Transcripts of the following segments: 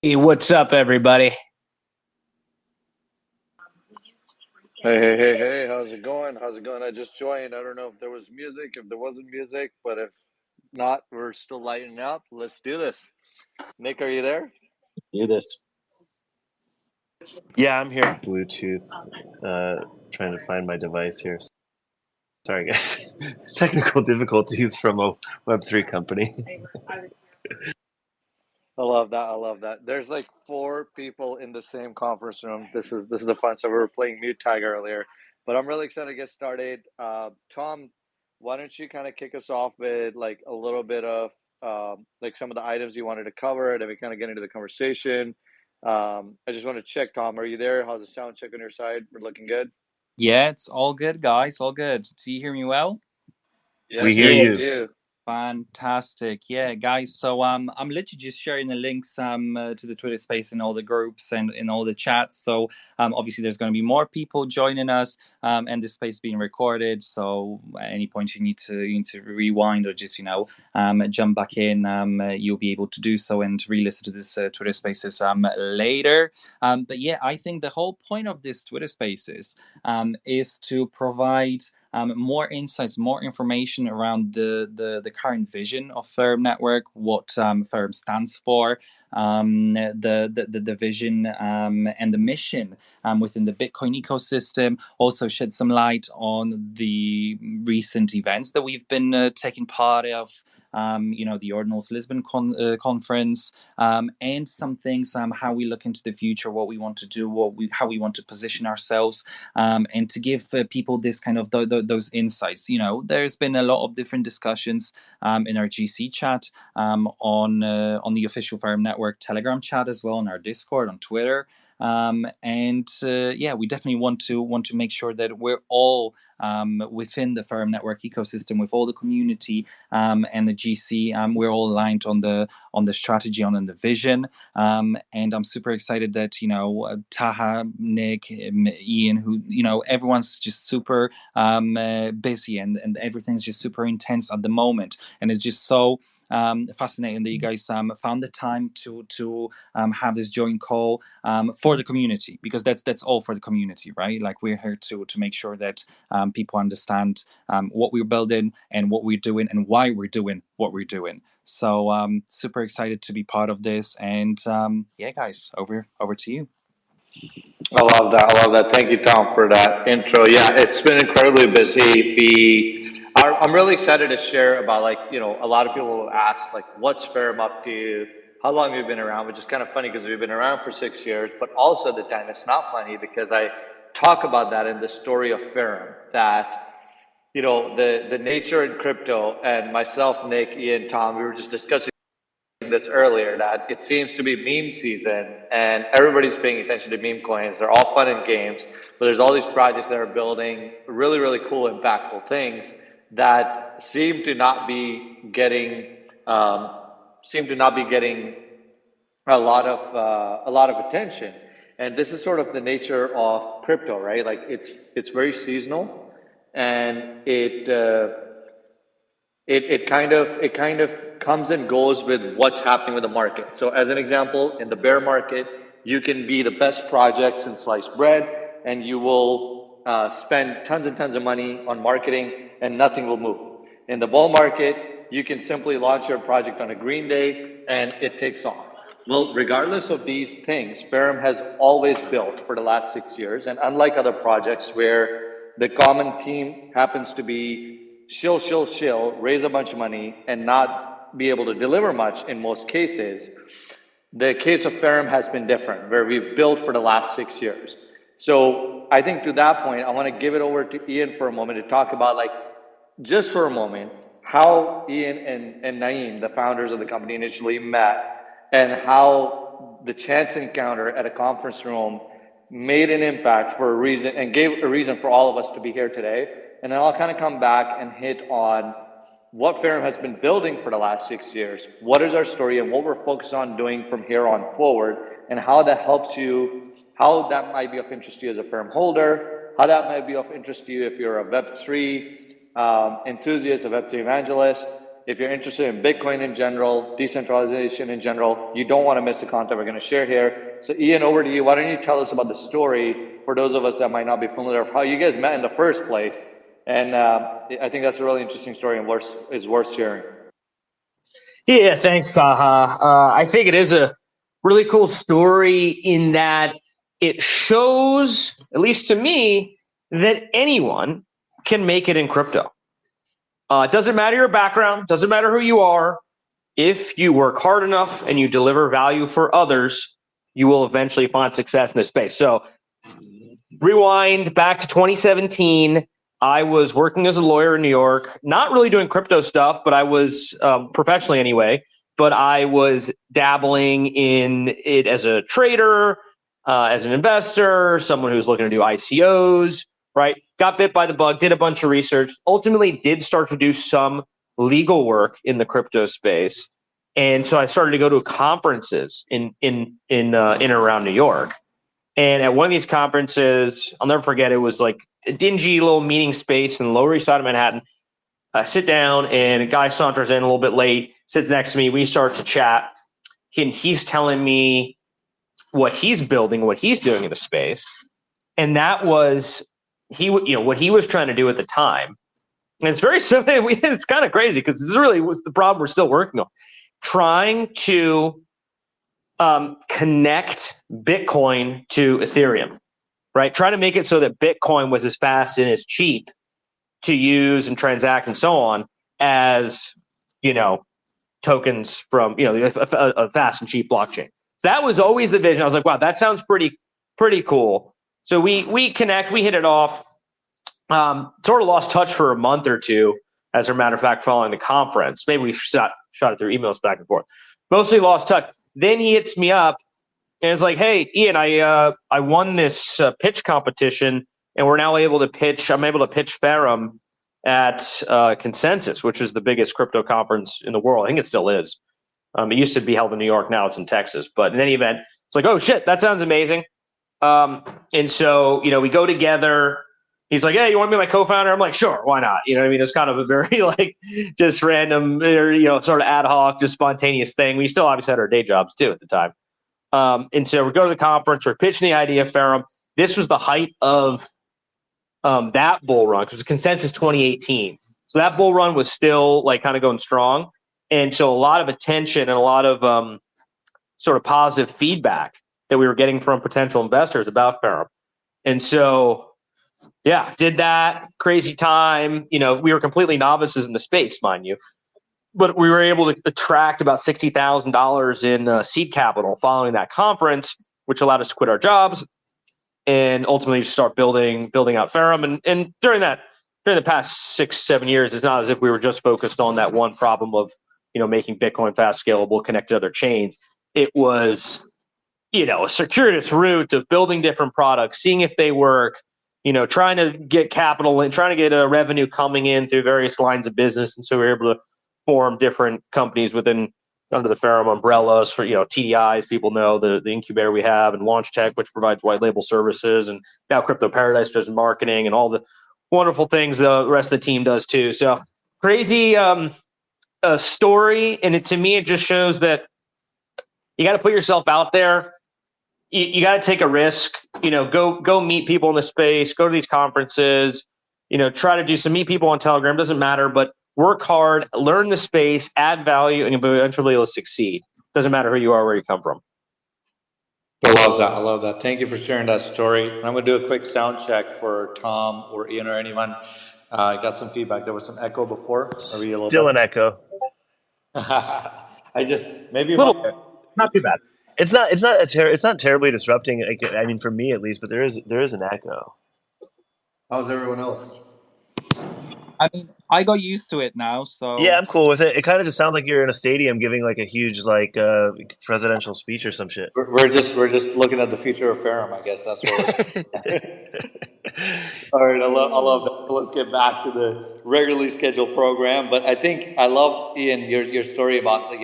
Hey, what's up, everybody? Hey, how's it going? How's it going? I just joined. I don't know if there was music, if there wasn't music, but if not, we're still lighting up. Let's do this. Nick, are you there? Do this. Yeah, I'm here. Bluetooth, trying to find my device here. Sorry, guys. Technical difficulties from a Web3 company. I love that. I love that. There's like four people in the same conference room. This is the fun stuff. We were playing mute tag earlier, but I'm really excited to get started. Tom, why don't you kind of kick us off with like a little bit of like some of the items you wanted to cover, and then we kind of get into the conversation. I just want to check, Tom, are you there? How's the sound check on your side? We're looking good. Yeah, it's all good, guys. All good. Do you hear me well? We Yes, hear yes, we you. do. Fantastic. Yeah, guys. So I'm literally just sharing the links to the Twitter space in all the groups and in all the chats. So obviously there's going to be more people joining us and this space being recorded. So at any point you need to rewind or just jump back in. You'll be able to do so and re-listen to this Twitter spaces later. But yeah, I think the whole point of this Twitter spaces is to provide more insights, more information around the current vision of Ferrum Network, what Ferrum stands for, the vision and the mission within the Bitcoin ecosystem. Also shed some light on the recent events that we've been taking part of. The Ordinals Lisbon conference, and some things, how we look into the future, what we want to do, how we want to position ourselves, and to give people this kind of those insights. There's been a lot of different discussions in our GC chat, on the official Ferrum Network Telegram chat as well, on our Discord, on Twitter, and yeah, we definitely want to make sure that we're all within the Ferrum Network ecosystem, with all the community and the GC. We're all aligned on the strategy, on the vision, and I'm super excited that Taha, Nick, Ian, who everyone's just super busy, and everything's just super intense at the moment, and it's just so fascinating that you guys found the time to have this joint call for the community, because that's all for the community, right? Like, we're here to make sure that people understand what we're building and what we're doing and why we're doing what we're doing. So super excited to be part of this, and yeah, guys, over to you. I love that. I love that. Thank you, Tom, for that intro. Yeah, it's been incredibly busy. I'm really excited to share about, like, a lot of people will ask, like, what's Ferrum up to? How long have you been around? Which is kind of funny because we've been around for 6 years, but also at the time it's not funny because I talk about that in the story of Ferrum, that the nature in crypto, and myself, Nick, Ian, Tom, we were just discussing this earlier, that it seems to be meme season and everybody's paying attention to meme coins. They're all fun and games, but there's all these projects that are building really, really cool, impactful things that seem to not be getting a lot of attention. And this is sort of the nature of crypto, right? Like, it's very seasonal, and it kind of comes and goes with what's happening with the market. So as an example, in the bear market, you can be the best projects in sliced bread, and you will spend tons and tons of money on marketing, and nothing will move. In the bull market, you can simply launch your project on a green day, and it takes off. Well, regardless of these things, Ferrum has always built for the last 6 years, and unlike other projects where the common theme happens to be shill, raise a bunch of money, and not be able to deliver much in most cases, the case of Ferrum has been different, where we've built for the last 6 years. So I think to that point, I want to give it over to Ian for a moment to talk about, like, just for a moment, how Ian and Naeem, the founders of the company, initially met, and how the chance encounter at a conference room made an impact for a reason, and gave a reason for all of us to be here today. And then I'll kind of come back and hit on what Ferrum has been building for the last 6 years, what is our story, and what we're focused on doing from here on forward, and how that helps you, how that might be of interest to you as a Ferrum holder, how that might be of interest to you if you're a Web3 enthusiast, a Web3 evangelist, If you're interested in Bitcoin in general, decentralization in general, you don't want to miss the content we're going to share here. So Ian, over to you. Why don't you tell us about the story for those of us that might not be familiar of how you guys met in the first place? And I think that's a really interesting story and is worth sharing. Yeah, thanks, Taha. I think it is a really cool story in that it shows, at least to me, that anyone can make it in crypto. It doesn't matter your background, doesn't matter who you are. If you work hard enough and you deliver value for others, you will eventually find success in this space. So rewind back to 2017. I was working as a lawyer in New York, not really doing crypto stuff, but I was professionally anyway, but I was dabbling in it as a trader, as an investor, someone who's looking to do ICOs, right? Got bit by the bug, did a bunch of research, ultimately did start to do some legal work in the crypto space. And so I started to go to conferences in and around New York. And at one of these conferences, I'll never forget, it was like a dingy little meeting space in the Lower East Side of Manhattan. I sit down and a guy saunters in a little bit late, sits next to me. We start to chat. He's telling me what he's building, what he's doing in the space. And that was what he was trying to do at the time. And it's very simple. It's kind of crazy because this really was the problem we're still working on. Trying to connect Bitcoin to Ethereum, right? Trying to make it so that Bitcoin was as fast and as cheap to use and transact and so on as, tokens from, a fast and cheap blockchain. So that was always the vision. I was like, wow, that sounds pretty cool. So we connect, we hit it off, sort of lost touch for a month or two, as a matter of fact, following the conference. Maybe we shot it through emails back and forth. Mostly lost touch. Then he hits me up and it's like, hey, Ian, I won this pitch competition and we're now able to pitch. I'm able to pitch Ferrum at Consensus, which is the biggest crypto conference in the world. I think it still is. It used to be held in New York. Now it's in Texas. But in any event, it's like, oh, shit, that sounds amazing. And so, we go together. He's like, hey, you want to be my co-founder? I'm like, sure, why not? You know what I mean? It's kind of a very just random, sort of ad hoc, just spontaneous thing. We still obviously had our day jobs too at the time. And so we go to the conference, we're pitching the idea of Ferrum. This was the height of that bull run, because it was Consensus 2018. So that bull run was still kind of going strong. And so a lot of attention and a lot of sort of positive feedback that we were getting from potential investors about Ferrum. And so, yeah, did that. Crazy time. We were completely novices in the space, mind you. But we were able to attract about $60,000 in seed capital following that conference, which allowed us to quit our jobs and ultimately start building out Ferrum. And during the past 6-7 years, it's not as if we were just focused on that one problem of making Bitcoin fast, scalable, connect to other chains. It was a circuitous route of building different products, seeing if they work. Trying to get capital and trying to get a revenue coming in through various lines of business. And so we were able to form different companies under the Ferrum umbrellas for, TDIs, people know the incubator we have, and Launch Tech, which provides white label services. And now Crypto Paradise does marketing and all the wonderful things the rest of the team does too. So crazy story. And to me, it just shows that you got to put yourself out there. You got to take a risk, go meet people in the space, go to these conferences, try to meet people on Telegram, doesn't matter, but work hard, learn the space, add value, and you'll eventually able to succeed. Doesn't matter who you are, where you come from. I love that. Thank you for sharing that story. I'm going to do a quick sound check for Tom or Ian or anyone. I got some feedback. There was some echo before. Still an echo. Maybe a little bit. Not too bad. It's not terribly disrupting. I mean, for me at least, but there is an echo. How's everyone else? I mean, I got used to it now, so yeah, I'm cool with it. It kind of just sounds like you're in a stadium giving a huge presidential speech or some shit. We're just looking at the future of Ferrum. I guess that's what. All right, I love that. Let's get back to the regularly scheduled program. But I think I love, Ian, your story about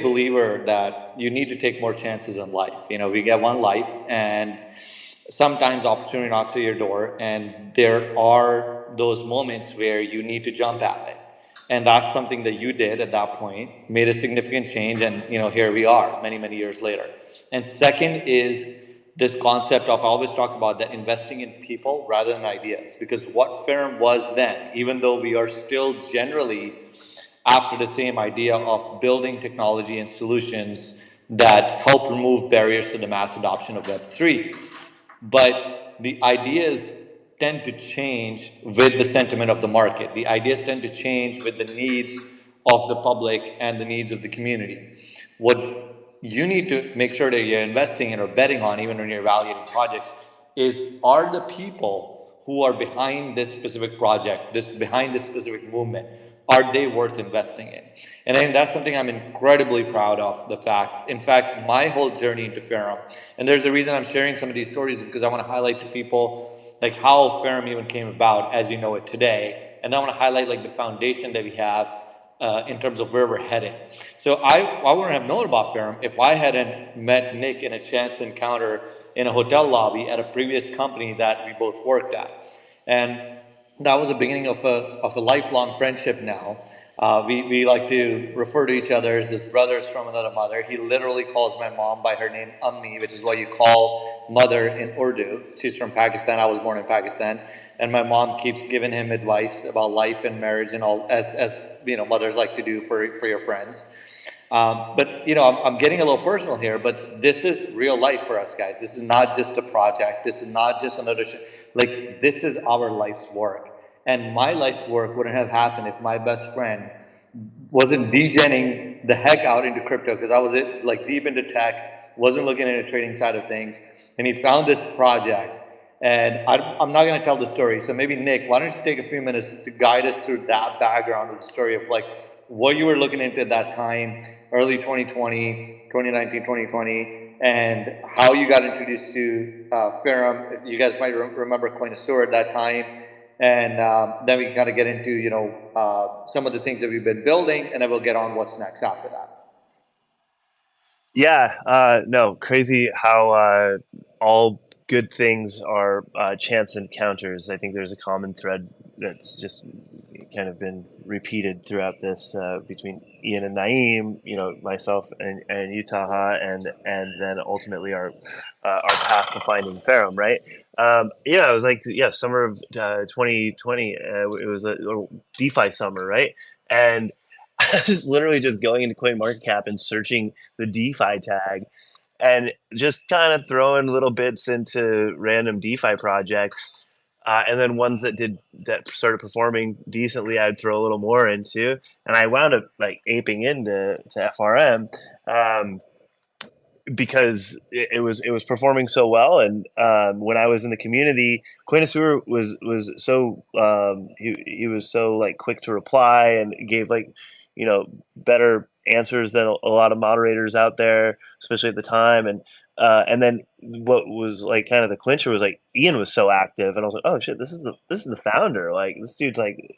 believer that you need to take more chances in life. We get one life, and sometimes opportunity knocks at your door, and there are those moments where you need to jump at it. And that's something that you did at that point, made a significant change, and here we are many years later. And second is this concept of, I always talk about that, investing in people rather than ideas, because what Ferrum was then, even though we are still generally after the same idea of building technology and solutions that help remove barriers to the mass adoption of Web3. But the ideas tend to change with the sentiment of the market. The ideas tend to change with the needs of the public and the needs of the community. What you need to make sure that you're investing in or betting on, even when you're evaluating projects, is, are the people who are behind this specific project, behind this specific movement, are they worth investing in? And I think that's something I'm incredibly proud of, the fact. In fact, my whole journey into Ferrum, and there's the reason I'm sharing some of these stories, because I want to highlight to people like how Ferrum even came about as you know it today. And I want to highlight like the foundation that we have in terms of where we're heading. So I wouldn't have known about Ferrum if I hadn't met Nick in a chance encounter in a hotel lobby at a previous company that we both worked at. And that was the beginning of a lifelong friendship now. We like to refer to each other as brothers from another mother. He literally calls my mom by her name, Ammi, which is what you call mother in Urdu. She's from Pakistan. I was born in Pakistan. And my mom keeps giving him advice about life and marriage and all, as mothers like to do for your friends. But I'm getting a little personal here, but this is real life for us, guys. This is not just a project. This is not just another like, this is our life's work. And my life's work wouldn't have happened if my best friend wasn't degenning the heck out into crypto, because I was like deep into tech, wasn't looking at the trading side of things, and he found this project. And I'm not going to tell the story. So maybe Nick, why don't you take a few minutes to guide us through that background of the story of like what you were looking into at that time, early 2020, 2019, 2020, and how you got introduced to Ferrum. You guys might remember Coinastor at that time. And then we can kind of get into, some of the things that we've been building, and then we'll get on what's next after that. Yeah, no, crazy how all good things are chance encounters. I think there's a common thread that's just kind of been repeated throughout this between Ian and Naeem, myself and Utaha, and then ultimately our path to finding Ferrum, right? It was like summer of 2020. It was a DeFi summer, right? And I was literally just going into CoinMarketCap and searching the DeFi tag, and just kind of throwing little bits into random DeFi projects, and then ones that started performing decently, I'd throw a little more into, and I wound up like aping into FRM. Because it was performing so well, and when I was in the community, Coinasur was so he was so like quick to reply and gave like better answers than a lot of moderators out there, especially at the time. And then what was like kind of the clincher was like Ian was so active, and I was like, oh shit, this is the founder. Like, this dude's like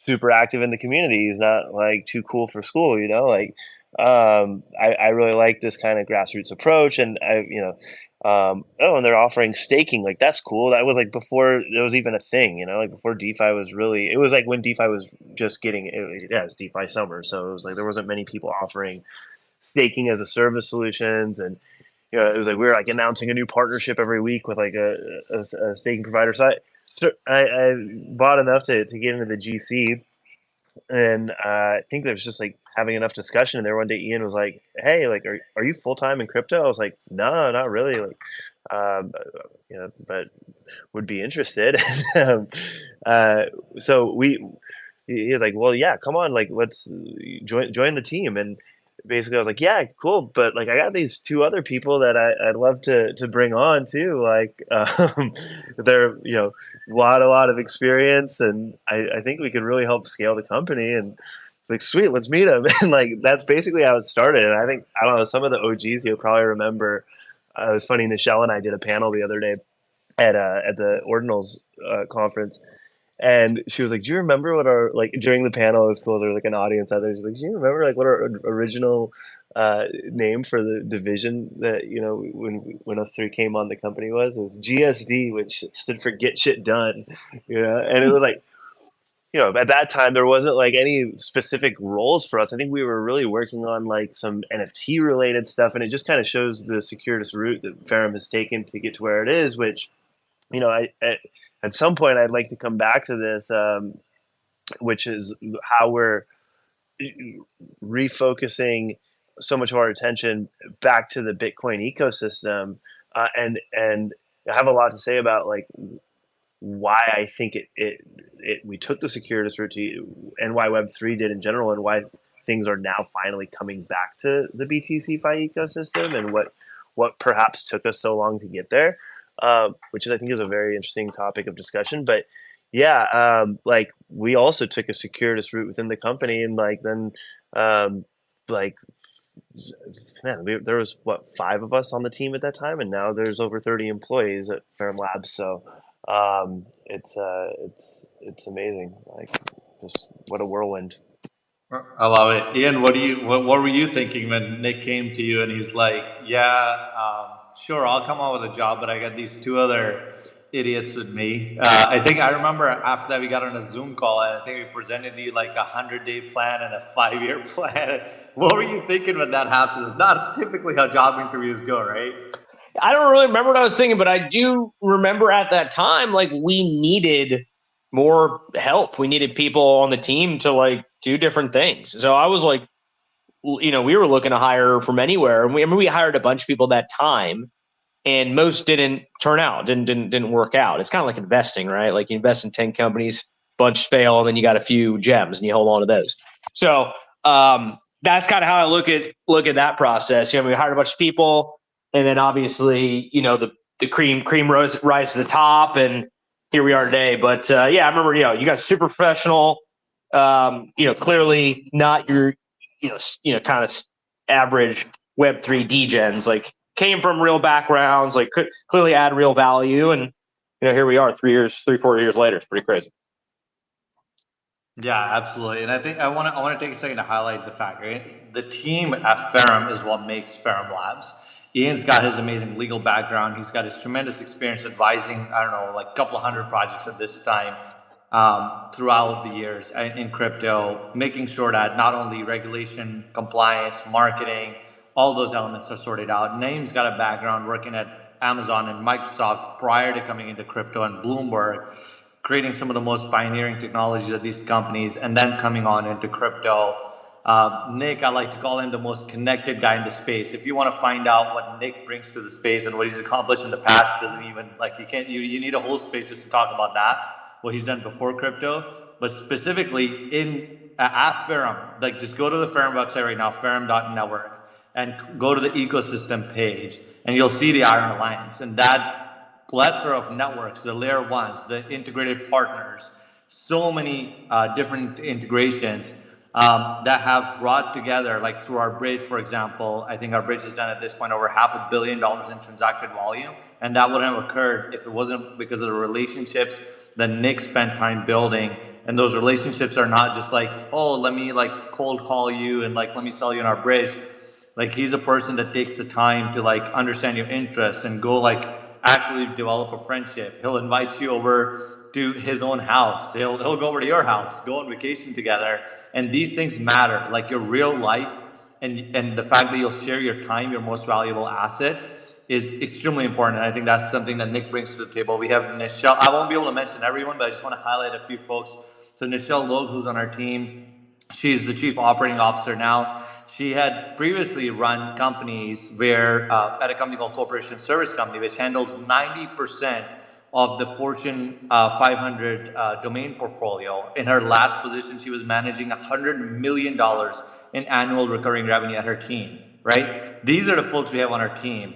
super active in the community. He's not like too cool for school, like. I really like this kind of grassroots approach, and and they're offering staking. Like, that's cool. That was like before there was even a thing, like before DeFi was really. It was like when DeFi was just getting. It was DeFi summer, so it was like there wasn't many people offering staking as a service solutions, and it was like we were like announcing a new partnership every week with like a staking provider. So I bought enough to get into the GC. And I think there was just like having enough discussion, and there one day Ian was like, "Hey, like, are you full time in crypto?" I was like, "No, not really. Like, but would be interested." So he was like, "Well, yeah, come on, like, let's join the team." And basically, I was like, "Yeah, cool, but like, I got these two other people that I'd love to bring on too. Like, they're a lot of experience, and I think we could really help scale the company." And like, sweet, let's meet them. And like, that's basically how it started. And I don't know, some of the OGs you'll probably remember. It was funny. Nichelle and I did a panel the other day at the Ordinals conference. And she was like, "Do you remember what our like during the panel?" It was cool. There was like an audience out there. She's like, "Do you remember like what our original name for the division that when us three came on the company was? It was GSD, which stood for Get Shit Done." And it was like, at that time there wasn't like any specific roles for us. I think we were really working on like some NFT related stuff, and it just kind of shows the circuitous route that Ferrum has taken to get to where it is. Which, at some point I'd like to come back to this, which is how we're refocusing so much of our attention back to the Bitcoin ecosystem, and I have a lot to say about like why I think we took the circuitous route and why Web3 did in general, and why things are now finally coming back to the BTC-Fi ecosystem, and what perhaps took us so long to get there, which I think is a very interesting topic of discussion. But yeah, like we also took a circuitous route within the company, and like then like man, there was 5 of us on the team at that time, and now there's over 30 employees at Ferrum Labs. So it's amazing. Like, just what a whirlwind. I love it. Ian, what were you thinking when Nick came to you and he's like, "Yeah, sure, I'll come out with a job, but I got these 2 other idiots with me." I think I remember after that we got on a Zoom call, and I think we presented you like a 100-day plan and a 5-year plan. What were you thinking when that happens? It's not typically how job interviews go, right? I don't really remember what I was thinking, but I do remember at that time, like, we needed more help. We needed people on the team to like do different things. So I was like, we were looking to hire from anywhere. And we hired a bunch of people that time, and most didn't turn out, didn't work out. It's kind of like investing, right? Like, you invest in 10 companies, bunch fail, and then you got a few gems and you hold on to those. So that's kind of how I look at that process. We hired a bunch of people, and then obviously, the cream rise to the top, and here we are today. But yeah, I remember, you guys super professional. Clearly not your, kind of average Web3 degens. Like, came from real backgrounds, like could clearly add real value, and here we are 4 years later. It's pretty crazy. Yeah, absolutely. And I think I want to take a second to highlight the fact, right? The team at Ferrum is what makes Ferrum Labs. Ian's got his amazing legal background. He's got his tremendous experience advising, I don't know, like a couple of 100 projects at this time, throughout the years in crypto, making sure that not only regulation, compliance, marketing, all those elements are sorted out. Naeem's got a background working at Amazon and Microsoft prior to coming into crypto, and Bloomberg, creating some of the most pioneering technologies of these companies, and then coming on into crypto. Nick, I like to call him the most connected guy in the space. If you want to find out what Nick brings to the space and what he's accomplished in the past, doesn't even like you need a whole space just to talk about that, what he's done before crypto. But specifically at Ferrum, like, just go to the Ferrum website right now, ferrum.network, and go to the ecosystem page, and you'll see the Iron Alliance, and that plethora of networks, the layer ones, the integrated partners, so many different integrations that have brought together, like through our bridge, for example. I think our bridge has done at this point over $500 million in transacted volume, and that wouldn't have occurred if it wasn't because of the relationships that Nick spent time building. And those relationships are not just like, oh, let me like cold call you and like let me sell you on our bridge. Like, he's a person that takes the time to like understand your interests and go like actually develop a friendship. He'll invite you over to his own house. He'll go over to your house, go on vacation together. And these things matter, like your real life, and the fact that you'll share your time, your most valuable asset, is extremely important. And I think that's something that Nick brings to the table. We have Nichelle. I won't be able to mention everyone, but I just want to highlight a few folks. So Nichelle Logue, who's on our team, she's the chief operating officer now. She had previously run companies where at a company called Corporation Service Company, which handles 90% of the Fortune 500 domain portfolio. In her last position, she was managing $100 million in annual recurring revenue at her team, right? These are the folks we have on our team.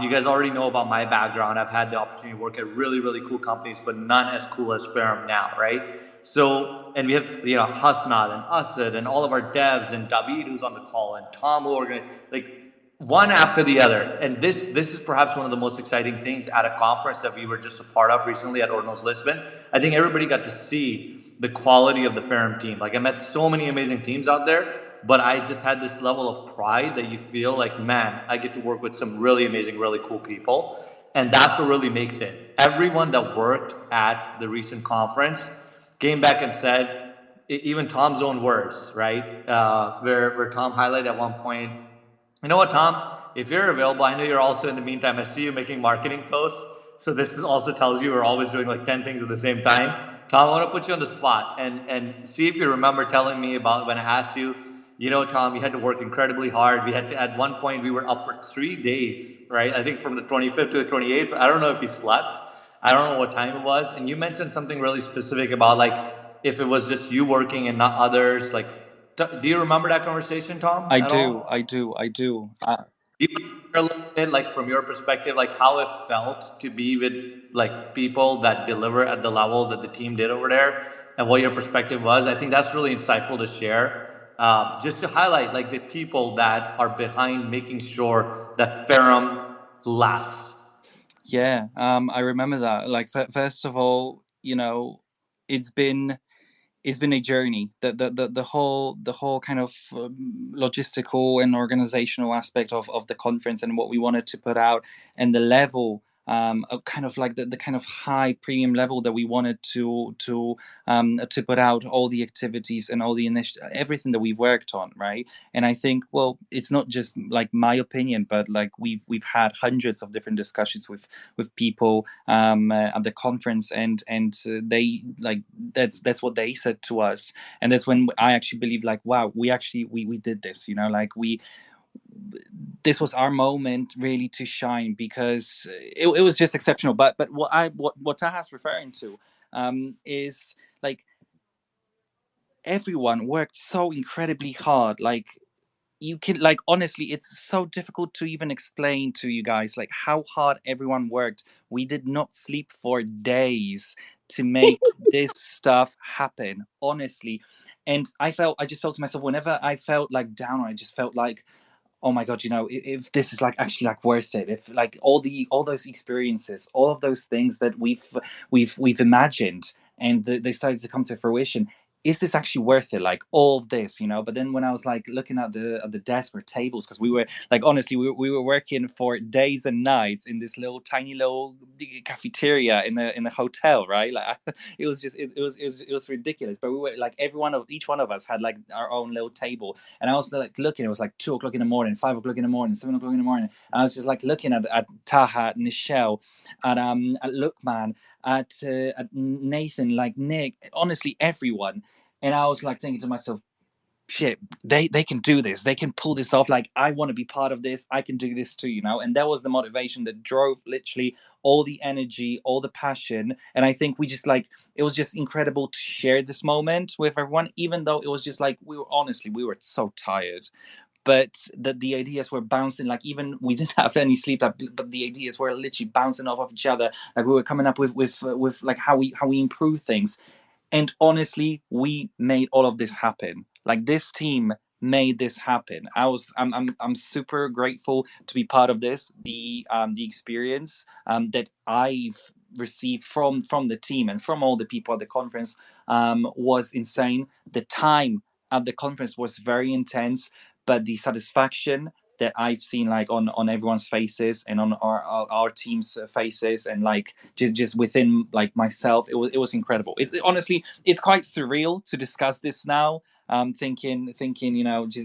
You guys already know about my background. I've had the opportunity to work at really, really cool companies, but none as cool as Ferrum now, right? So, and we have, Hasnat and Asad and all of our devs and David, who's on the call, and Tom, who are like, one after the other. And this is perhaps one of the most exciting things at a conference that we were just a part of recently at Ordinals Lisbon. I think everybody got to see the quality of the Ferrum team. Like I met so many amazing teams out there, but I just had this level of pride that you feel like, man, I get to work with some really amazing, really cool people. And that's what really makes it. Everyone that worked at the recent conference came back and said, even Tom's own words, right? Where Tom highlighted at one point, you know what, Tom? If you're available, I know you're also in the meantime. I see you making marketing posts. So this is also tells you we're always doing like 10 things at the same time. Tom, I want to put you on the spot and see if you remember telling me about when I asked you, you know, Tom, you had to work incredibly hard. We had to, at one point, we were up for 3 days, right? I think from the 25th to the 28th. I don't know if you slept. I don't know what time it was. And you mentioned something really specific about like if it was just you working and not others. Like, do you remember that conversation, Tom, I at do, all? I do, I do. Do you share a little bit, like from your perspective, like how it felt to be with like people that deliver at the level that the team did over there, and what your perspective was? I think that's really insightful to share, just to highlight like the people that are behind making sure that Ferrum lasts. Yeah, I remember that. Like, first of all, it's been it's been a journey. The whole kind of logistical and organizational aspect of the conference and what we wanted to put out, and the level, of kind of like the kind of high premium level that we wanted to put out, all the activities and all the everything that we've worked on, right? And I think, well, it's not just like my opinion, but like we've had hundreds of different discussions with people at the conference, and they like that's what they said to us. And that's when I actually believe, like, wow, we did this, like this was our moment really to shine, because it was just exceptional. But what Taha's referring to, is like everyone worked so incredibly hard. Like, you can, like, honestly, it's so difficult to even explain to you guys like how hard everyone worked. We did not sleep for days to make this stuff happen, honestly. And I just felt to myself, whenever I felt like down, I just felt like, oh my god, if this is like actually like worth it, if like all those experiences, all of those things that we've imagined, and they started to come to fruition, is this actually worth it, like all of this? But then when I was like looking at the desk or tables, because we were like, honestly, we were working for days and nights in this little tiny little cafeteria in the hotel, right? Like, it was just it was ridiculous. But we were like, each one of us had like our own little table. And I was like looking, it was like 2 o'clock in the morning, 5 o'clock in the morning, 7 o'clock in the morning. And I was just like looking at Taha, Nichelle, at Lookman, at Nathan, like Nick, honestly, everyone. And I was like thinking to myself, shit, they can do this, they can pull this off. Like, I want to be part of this, I can do this too. And that was the motivation that drove literally all the energy, all the passion. And I think we just like, it was just incredible to share this moment with everyone, even though it was just like, we were so tired. But that the ideas were bouncing, like, even we didn't have any sleep, like, but the ideas were literally bouncing off of each other. Like, we were coming up with like how we improve things. And honestly, we made all of this happen. Like, this team made this happen. I'm super grateful to be part of this. The experience that I've received from the team and from all the people at the conference was insane. The time at the conference was very intense, but the satisfaction that I've seen, like, on everyone's faces and on our team's faces, and like just within like myself, it was incredible. It's honestly, it's quite surreal to discuss this now. Thinking,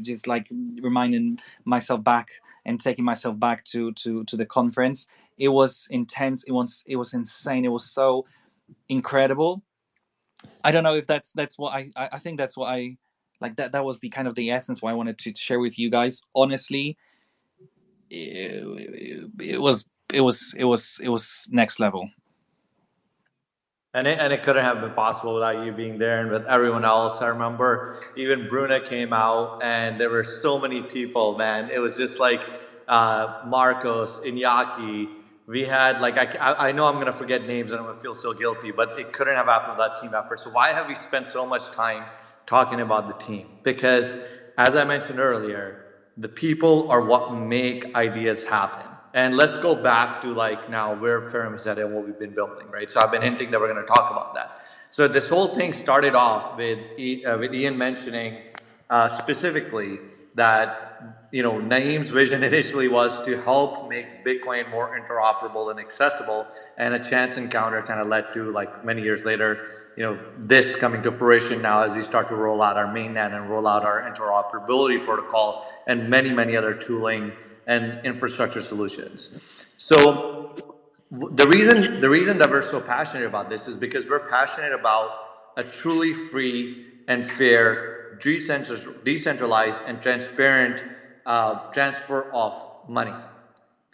just like reminding myself back and taking myself back to the conference. It was intense. It was insane. It was so incredible. I don't know if that's what I think that's what I like. That was the kind of the essence why I wanted to share with you guys. Honestly, it was next level. And it couldn't have been possible without you being there and with everyone else. I remember even Bruna came out, and there were so many people, man. It was just like Marcos, Iñaki. We had like, I know I'm gonna forget names and I'm gonna feel so guilty, but it couldn't have happened without team effort. So why have we spent so much time talking about the team? Because as I mentioned earlier, the people are what make ideas happen. And let's go back to like now where Ferrum is at and what we've been building, right? So I've been hinting that we're going to talk about that. So this whole thing started off with Ian mentioning specifically that Naeem's vision initially was to help make Bitcoin more interoperable and accessible, and a chance encounter kind of led to, like, many years later, this coming to fruition now as we start to roll out our mainnet and roll out our interoperability protocol and many other tooling and infrastructure solutions. So the reason that we're so passionate about this is because we're passionate about a truly free and fair, decentralized and transparent transfer of money.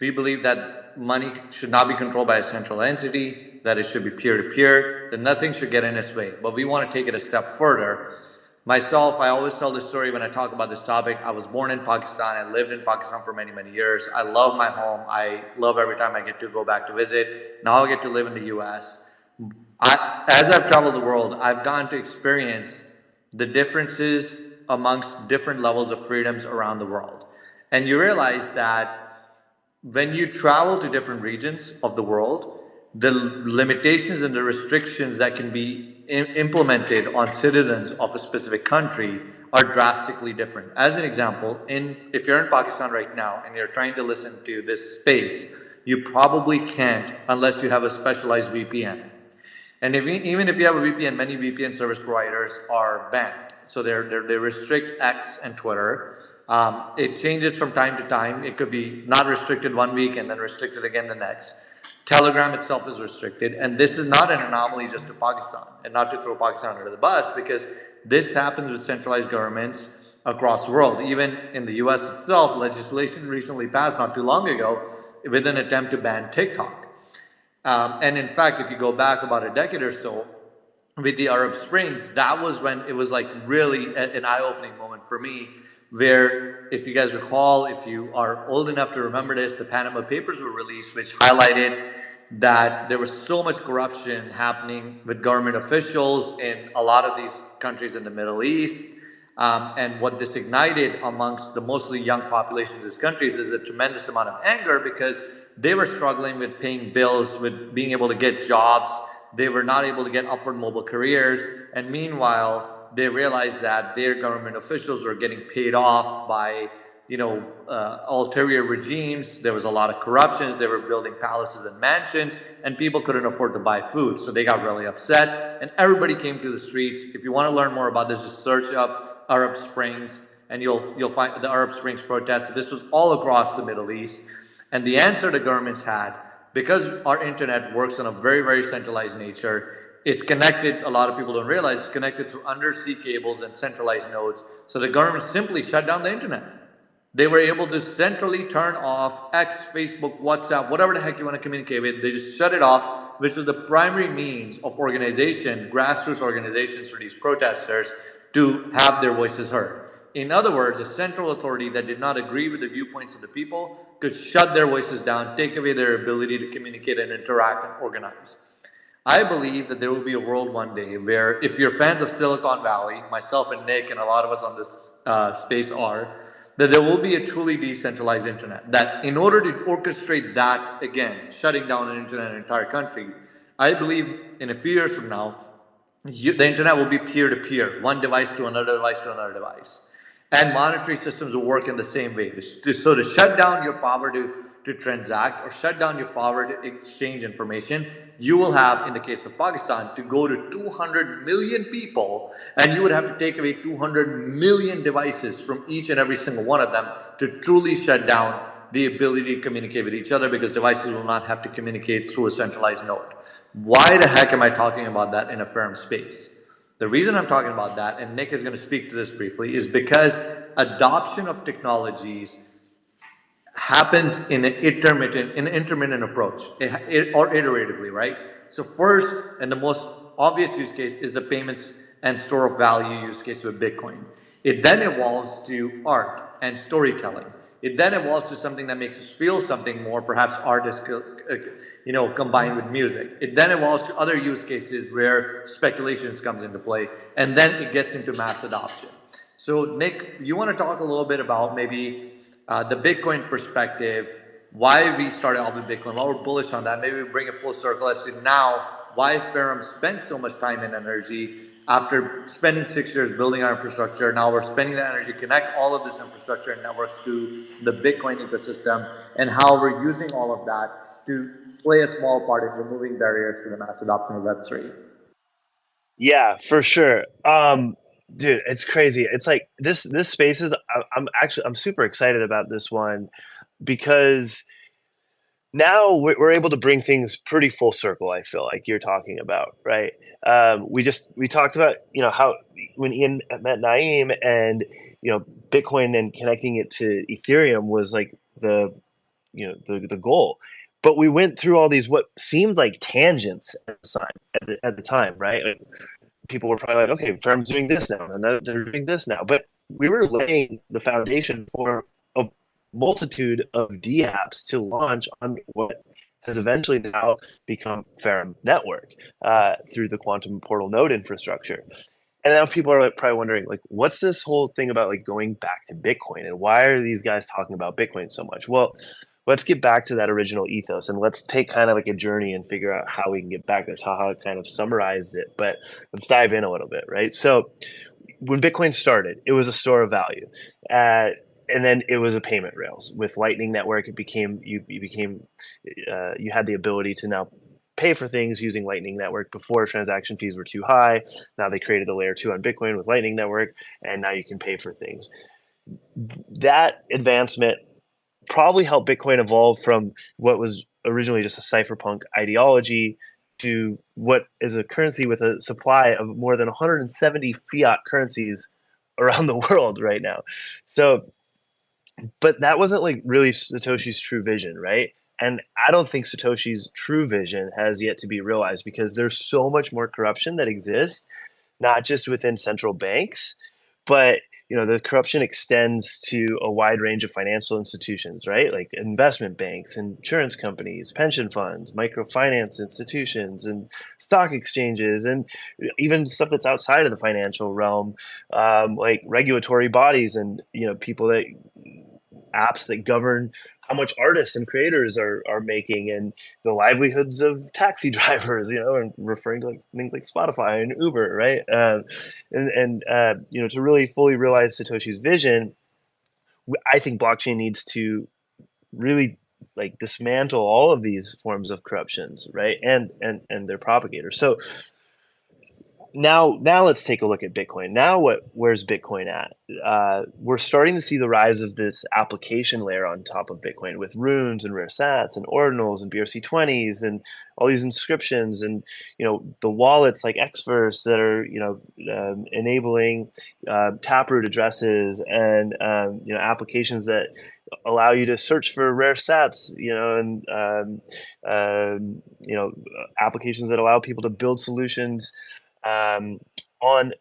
We believe that money should not be controlled by a central entity, that it should be peer-to-peer, that nothing should get in its way. But we want to take it a step further. Myself, I always tell this story when I talk about this topic. I was born in Pakistan. I lived in Pakistan for many years. I love my home. I love every time I get to go back to visit. Now I get to live in the US. As I've traveled the world, I've gotten to experience the differences amongst different levels of freedoms around the world. And you realize that when you travel to different regions of the world, the limitations and the restrictions that can be implemented on citizens of a specific country are drastically different. As an example, if you're in Pakistan right now and you're trying to listen to this space, you probably can't unless you have a specialized VPN. And even if you have a VPN, many VPN service providers are banned. So they restrict X and Twitter. It changes from time to time. It could be not restricted one week and then restricted again the next. Telegram itself is restricted. And this is not an anomaly just to Pakistan, and not to throw Pakistan under the bus, because this happens with centralized governments across the world. Even in the US itself, legislation recently passed not too long ago with an attempt to ban TikTok. And in fact, if you go back about a decade or so, with the Arab Springs, that was when it was like really an eye-opening moment for me, where, if you guys recall, if you are old enough to remember this, the Panama Papers were released, which highlighted that there was so much corruption happening with government officials in a lot of these countries in the Middle East. And what this ignited amongst the mostly young population of these countries is a tremendous amount of anger, because they were struggling with paying bills, with being able to get jobs. They were not able to get upward mobile careers. And meanwhile, they realized that their government officials were getting paid off by, ulterior regimes. There was a lot of corruptions. They were building palaces and mansions, and people couldn't afford to buy food. So they got really upset, and everybody came to the streets. If you want to learn more about this, just search up Arab Springs, and you'll find the Arab Springs protests. This was all across the Middle East. And the answer the governments had, because our internet works on a very centralized nature, it's connected, a lot of people don't realize, it's connected through undersea cables and centralized nodes. So the government simply shut down the internet. They were able to centrally turn off X, Facebook, WhatsApp, whatever the heck you want to communicate with. They just shut it off, which is the primary means of organization, grassroots organizations for these protesters to have their voices heard. In other words, a central authority that did not agree with the viewpoints of the people could shut their voices down, take away their ability to communicate and interact and organize. I believe that there will be a world one day where, if you're fans of Silicon Valley, myself and Nick and a lot of us on this space are, that there will be a truly decentralized internet. That in order to orchestrate that, again, shutting down an internet in an entire country, I believe in a few years from now, the internet will be peer-to-peer, one device to another device to another device. And monetary systems will work in the same way. So to shut down your power to transact, or shut down your power to exchange information, you will have, in the case of Pakistan, to go to 200 million people, and you would have to take away 200 million devices from each and every single one of them to truly shut down the ability to communicate with each other, because devices will not have to communicate through a centralized node. Why the heck am I talking about that in a Ferrum space? The reason I'm talking about that, and Nick is going to speak to this briefly, is because adoption of technologies happens in an intermittent approach, or iteratively, right? So first, and the most obvious use case, is the payments and store of value use case with Bitcoin. It then evolves to art and storytelling. It then evolves to something that makes us feel something more, perhaps artists, combined with music. It then evolves to other use cases where speculations comes into play, and then it gets into mass adoption. So Nick, you want to talk a little bit about maybe the Bitcoin perspective, why we started off with Bitcoin, why we're bullish on that. Maybe we bring it full circle as to now why Ferrum spent so much time and energy after spending 6 years building our infrastructure. Now we're spending that energy to connect all of this infrastructure and networks to the Bitcoin ecosystem, and how we're using all of that to play a small part in removing barriers to the mass adoption of Web3. Yeah, for sure. Dude, it's crazy. It's like this space is I'm super excited about this one because now we're able to bring things pretty full circle. I feel like you're talking about, right? We talked about, how when Ian met Naeem and, Bitcoin and connecting it to Ethereum was like the goal. But we went through all these what seemed like tangents at the time, right? Like, people were probably like, okay, Ferrum's doing this now, and they're doing this now. But we were laying the foundation for a multitude of dApps to launch on what has eventually now become Ferrum Network through the quantum portal node infrastructure. And now people are like probably wondering, like, what's this whole thing about like going back to Bitcoin, and why are these guys talking about Bitcoin so much? Well, let's get back to that original ethos, and let's take kind of like a journey and figure out how we can get back there. Taha kind of summarized it, but let's dive in a little bit, right? So when Bitcoin started, it was a store of value. And then it was a payment rails. With Lightning Network, it became you had the ability to now pay for things using Lightning Network. Before, transaction fees were too high. Now they created the layer 2 on Bitcoin with Lightning Network, and now you can pay for things. That advancement probably helped Bitcoin evolve from what was originally just a cypherpunk ideology to what is a currency with a supply of more than 170 fiat currencies around the world right now. So, but that wasn't like really Satoshi's true vision, right? And I don't think Satoshi's true vision has yet to be realized, because there's so much more corruption that exists, not just within central banks, but the corruption extends to a wide range of financial institutions, right? Like investment banks, insurance companies, pension funds, microfinance institutions, and stock exchanges, and even stuff that's outside of the financial realm, like regulatory bodies and people that apps that govern how much artists and creators are making, and the livelihoods of taxi drivers, and referring to like things like Spotify and Uber, right? To really fully realize Satoshi's vision, I think blockchain needs to really like dismantle all of these forms of corruptions, right? And their propagators. So now let's take a look at Bitcoin. Now where's Bitcoin at? We're starting to see the rise of this application layer on top of Bitcoin with runes and rare sats and ordinals and BRC20s and all these inscriptions, and the wallets like Xverse that are enabling taproot addresses, and applications that allow you to search for rare sats, applications that allow people to build solutions um, on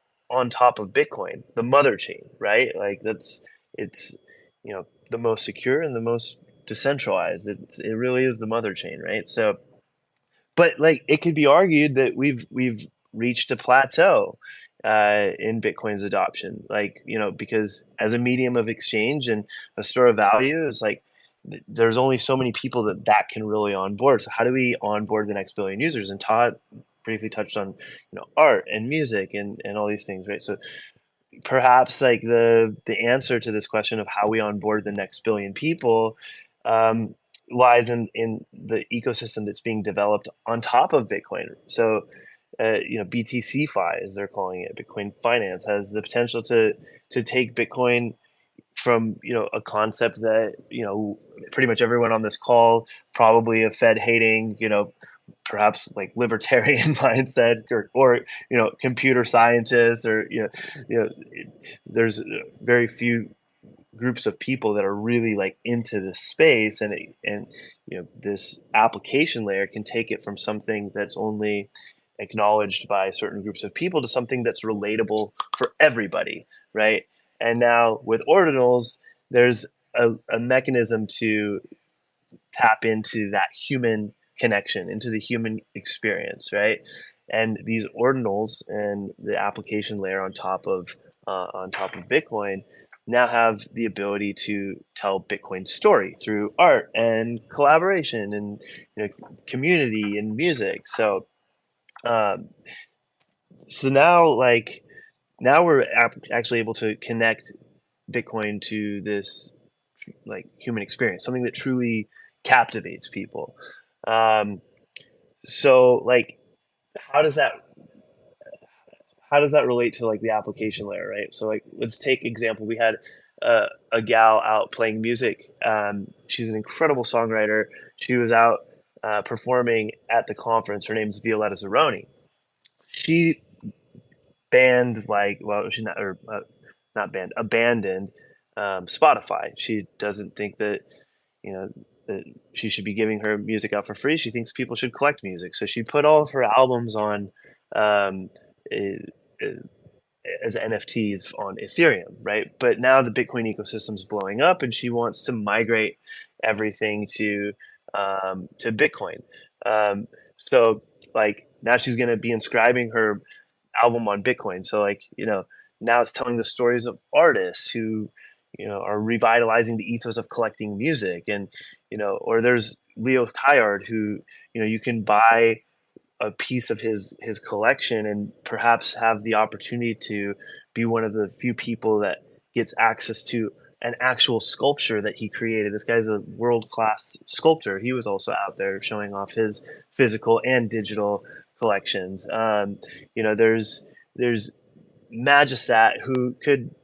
top of Bitcoin, the mother chain, right? Like it's the most secure and the most decentralized. It really is the mother chain, right? So, but like it could be argued that we've reached a plateau in Bitcoin's adoption, like because as a medium of exchange and a store of value, it's like there's only so many people that can really onboard. So how do we onboard the next billion users? And Todd briefly touched on art and music and all these things, right? So perhaps like the answer to this question of how we onboard the next billion people lies in the ecosystem that's being developed on top of Bitcoin. So BTC-Fi, as they're calling it, Bitcoin Finance, has the potential to take Bitcoin from a concept that pretty much everyone on this call, probably a Fed hating, perhaps like libertarian mindset, or computer scientists, or there's very few groups of people that are really like into this space, and this application layer can take it from something that's only acknowledged by certain groups of people to something that's relatable for everybody, right? And now with ordinals, there's a mechanism to tap into that human connection, into the human experience, right? And these ordinals and the application layer on top of Bitcoin now have the ability to tell Bitcoin's story through art and collaboration and community and music. So um, so now we're actually able to connect Bitcoin to this like human experience, something that truly captivates people. Um, so like, how does that relate to like the application layer, right? So like, let's take example. We had a gal out playing music. She's an incredible songwriter. She was out performing at the conference. Her name's Violetta Zeroni. She banned she's not or not banned, abandoned Spotify. She doesn't think that that she should be giving her music out for free. She thinks people should collect music, so she put all of her albums on um, as NFTs on Ethereum, right? But now the Bitcoin ecosystem is blowing up, and she wants to migrate everything to Bitcoin. So like now she's going to be inscribing her album on Bitcoin. So like now it's telling the stories of artists who are revitalizing the ethos of collecting music, and or there's Leo Kayard who you can buy a piece of his collection and perhaps have the opportunity to be one of the few people that gets access to an actual sculpture that he created. This guy's a world-class sculptor. He was also out there showing off his physical and digital collections. There's Magisat, who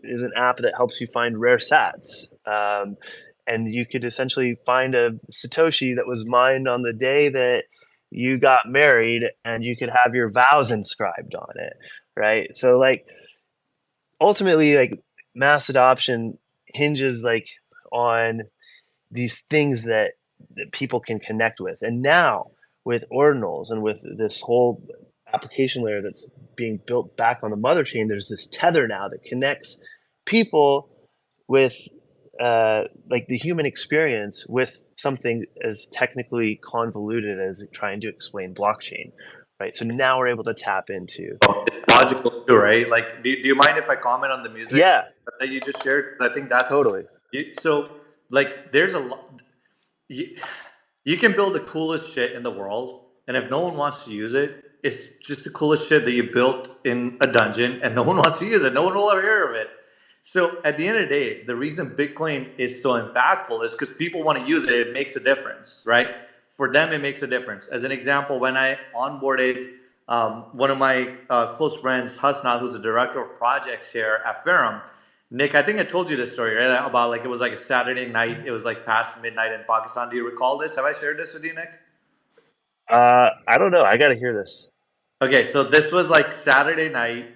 is an app that helps you find rare sats. And you could essentially find a Satoshi that was mined on the day that you got married, and you could have your vows inscribed on it, right? So like ultimately, like mass adoption hinges like on these things that people can connect with. And now with Ordinals and with this whole application layer that's being built back on the mother chain, there's this tether now that connects people with like the human experience with something as technically convoluted as trying to explain blockchain, right? So now we're able to tap into logical too, right? Like, do you mind if I comment on the music that you just shared? I think that's totally. So like, there's a lot. You can build the coolest shit in the world, and if no one wants to use it, it's just the coolest shit that you built in a dungeon, and no one wants to use it. No one will ever hear of it. So at the end of the day, the reason Bitcoin is so impactful is because people want to use it. It makes a difference, right? For them, it makes a difference. As an example, when I onboarded one of my close friends, Hasna, who's the director of projects here at Ferrum. Nick, I think I told you this story, right? About like, it was like a Saturday night. It was like past midnight in Pakistan. Do you recall this? Have I shared this with you, Nick? I don't know. I got to hear this. Okay, so this was like Saturday night.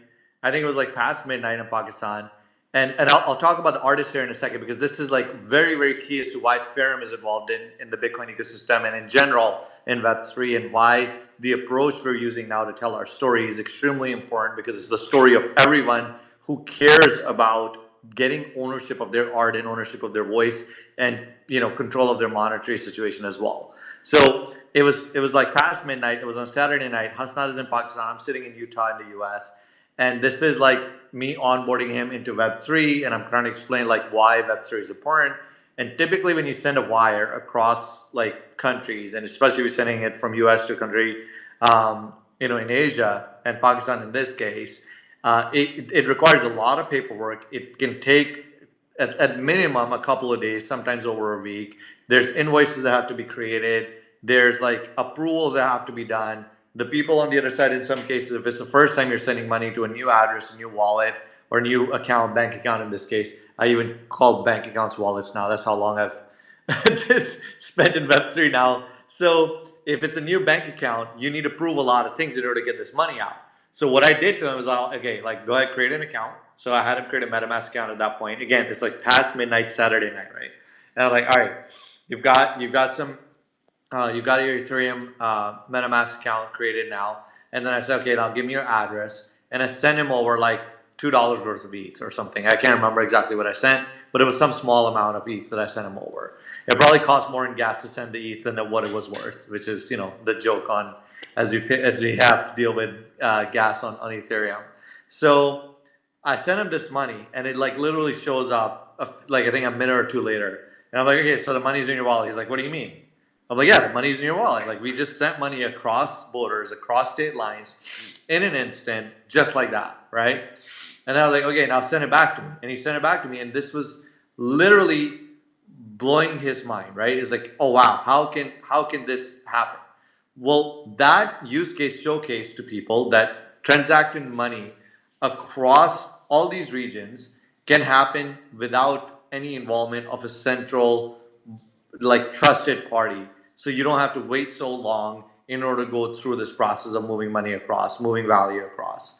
I think it was like past midnight in Pakistan. And I'll talk about the artists here in a second, because this is like very, very key as to why Ferrum is involved in the Bitcoin ecosystem and in general in Web3, and why the approach we're using now to tell our story is extremely important, because it's the story of everyone who cares about getting ownership of their art and ownership of their voice, and control of their monetary situation as well. So it was like past midnight. It was on Saturday night. Hasnat is in Pakistan. I'm sitting in Utah in the US. And this is like me onboarding him into Web3, and I'm trying to explain like why Web3 is important. And typically when you send a wire across like countries, and especially if you're sending it from US to a country, in Asia and Pakistan in this case, it requires a lot of paperwork. It can take at minimum a couple of days, sometimes over a week. There's invoices that have to be created. There's like approvals that have to be done. The people on the other side, in some cases, if it's the first time you're sending money to a new address, a new wallet, or a new account, bank account in this case, I even call bank accounts wallets now. That's how long I've spent in Web3 now. So if it's a new bank account, you need to prove a lot of things in order to get this money out. So what I did to him was, okay, like go ahead, create an account. So I had him create a MetaMask account at that point. Again, it's like past midnight Saturday night, right? And I'm like, all right, you've got you've got your Ethereum MetaMask account created now. And then I said, okay, now give me your address. And I sent him over like $2 worth of ETH or something. I can't remember exactly what I sent, but it was some small amount of ETH that I sent him over. It probably cost more in gas to send the ETH than what it was worth, which is, the joke on as we have to deal with gas on Ethereum. So I sent him this money, and it like literally shows up, like I think a minute or two later. And I'm like, okay, so the money's in your wallet. He's like, what do you mean? I'm like, yeah, the money's in your wallet. Like, we just sent money across borders, across state lines, in an instant, just like that, right? And I was like, okay, now send it back to me. And he sent it back to me, and this was literally blowing his mind, right? It's like, oh wow, how can this happen? Well, that use case showcased to people that transacting money across all these regions can happen without any involvement of a central, like, trusted party. So you don't have to wait so long in order to go through this process of moving money across, moving value across.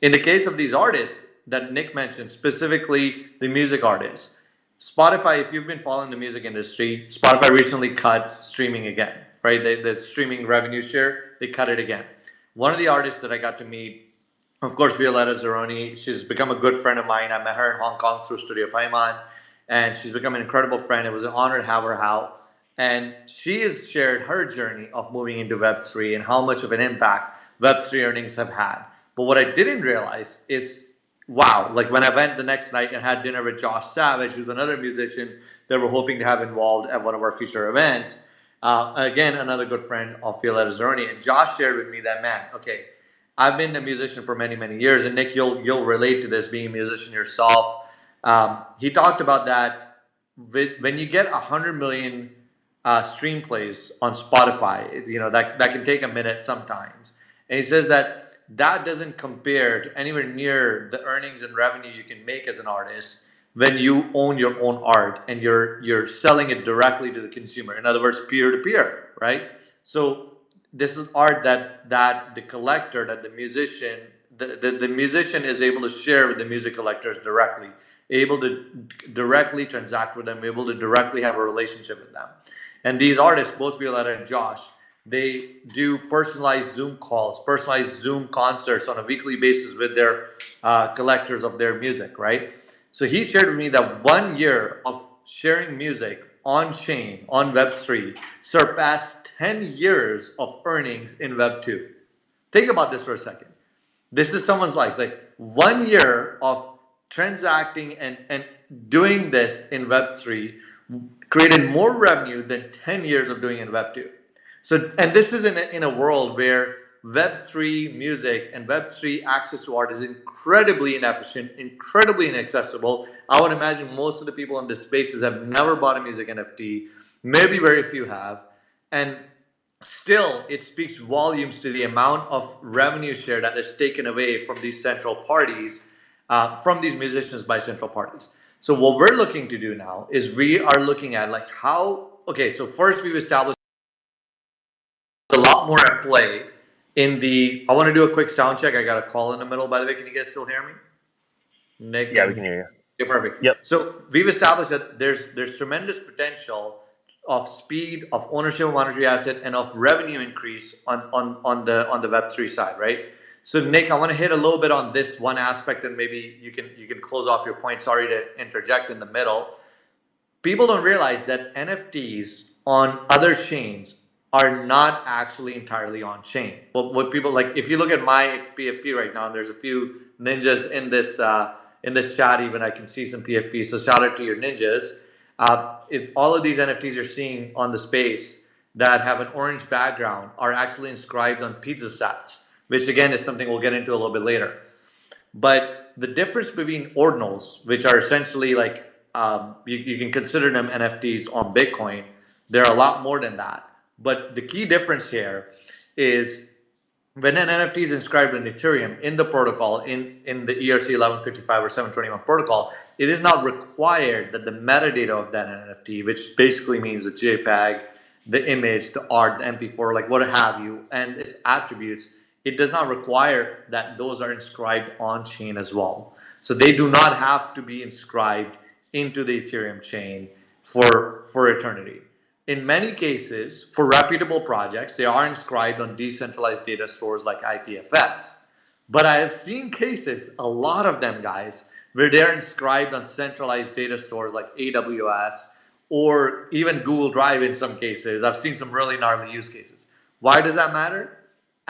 In the case of these artists that Nick mentioned, specifically the music artists, Spotify, if you've been following the music industry, Spotify recently cut streaming again, right? The streaming revenue share, they cut it again. One of the artists that I got to meet, of course, Violetta Zeroni, she's become a good friend of mine. I met her in Hong Kong through Studio Paimon, and she's become an incredible friend. It was an honor to have her out. And she has shared her journey of moving into Web3 and how much of an impact Web3 earnings have had. But what I didn't realize is, wow, like when I went the next night and had dinner with Josh Savage, who's another musician that we're hoping to have involved at one of our future events. Again, another good friend of Violetta Zeroni. And Josh shared with me that, man, okay, I've been a musician for many, many years. And Nick, you'll relate to this, being a musician yourself. He talked about that when you get 100 million stream plays on Spotify, that can take a minute sometimes. And he says that doesn't compare to anywhere near the earnings and revenue you can make as an artist when you own your own art and you're selling it directly to the consumer. In other words, peer to peer, right? So this is art that the collector, that the musician, the musician is able to share with the music collectors directly, able to directly transact with them, able to directly have a relationship with them. And these artists, both Violetta and Josh, they do personalized Zoom calls, personalized Zoom concerts on a weekly basis with their collectors of their music, right? So he shared with me that 1 year of sharing music on chain, on Web3, surpassed 10 years of earnings in Web2. Think about this for a second. This is someone's life. Like 1 year of transacting and doing this in Web3 created more revenue than 10 years of doing in Web2. So, and this is in a world where Web3 music and Web3 access to art is incredibly inefficient, incredibly inaccessible. I would imagine most of the people in this spaces have never bought a music NFT. Maybe very few have. And still, it speaks volumes to the amount of revenue share that is taken away from these central parties, from these musicians by central parties. So what we're looking to do now is we are looking at like how, okay, so first we've established a lot more at play in the, I want to do a quick sound check. I got a call in the middle, by the way. Can you guys still hear me? Nick? Yeah, we can hear you. Yeah, perfect. Yep. So we've established that there's tremendous potential of speed, of ownership of monetary asset, and of revenue increase on the Web3 side, right? So Nick, I want to hit a little bit on this one aspect, and maybe you can close off your point. Sorry to interject in the middle. People don't realize that NFTs on other chains are not actually entirely on chain. But what people like, if you look at my PFP right now, and there's a few ninjas in this chat, even I can see some PFP. So shout out to your ninjas. If all of these NFTs you're seeing on the space that have an orange background are actually inscribed on pizza sets, which again is something we'll get into a little bit later. But the difference between ordinals, which are essentially like, you can consider them NFTs on Bitcoin, they're a lot more than that. But the key difference here is when an NFT is inscribed in Ethereum in the protocol, in the ERC 1155 or 721 protocol, it is not required that the metadata of that NFT, which basically means the JPEG, the image, the art, the MP4, like what have you, and its attributes, it does not require that those are inscribed on chain as well. So they do not have to be inscribed into the Ethereum chain for eternity. In many cases, for reputable projects, they are inscribed on decentralized data stores like IPFS. But I have seen cases, a lot of them, guys, where they're inscribed on centralized data stores like AWS or even Google Drive in some cases. I've seen some really gnarly use cases. Why does that matter?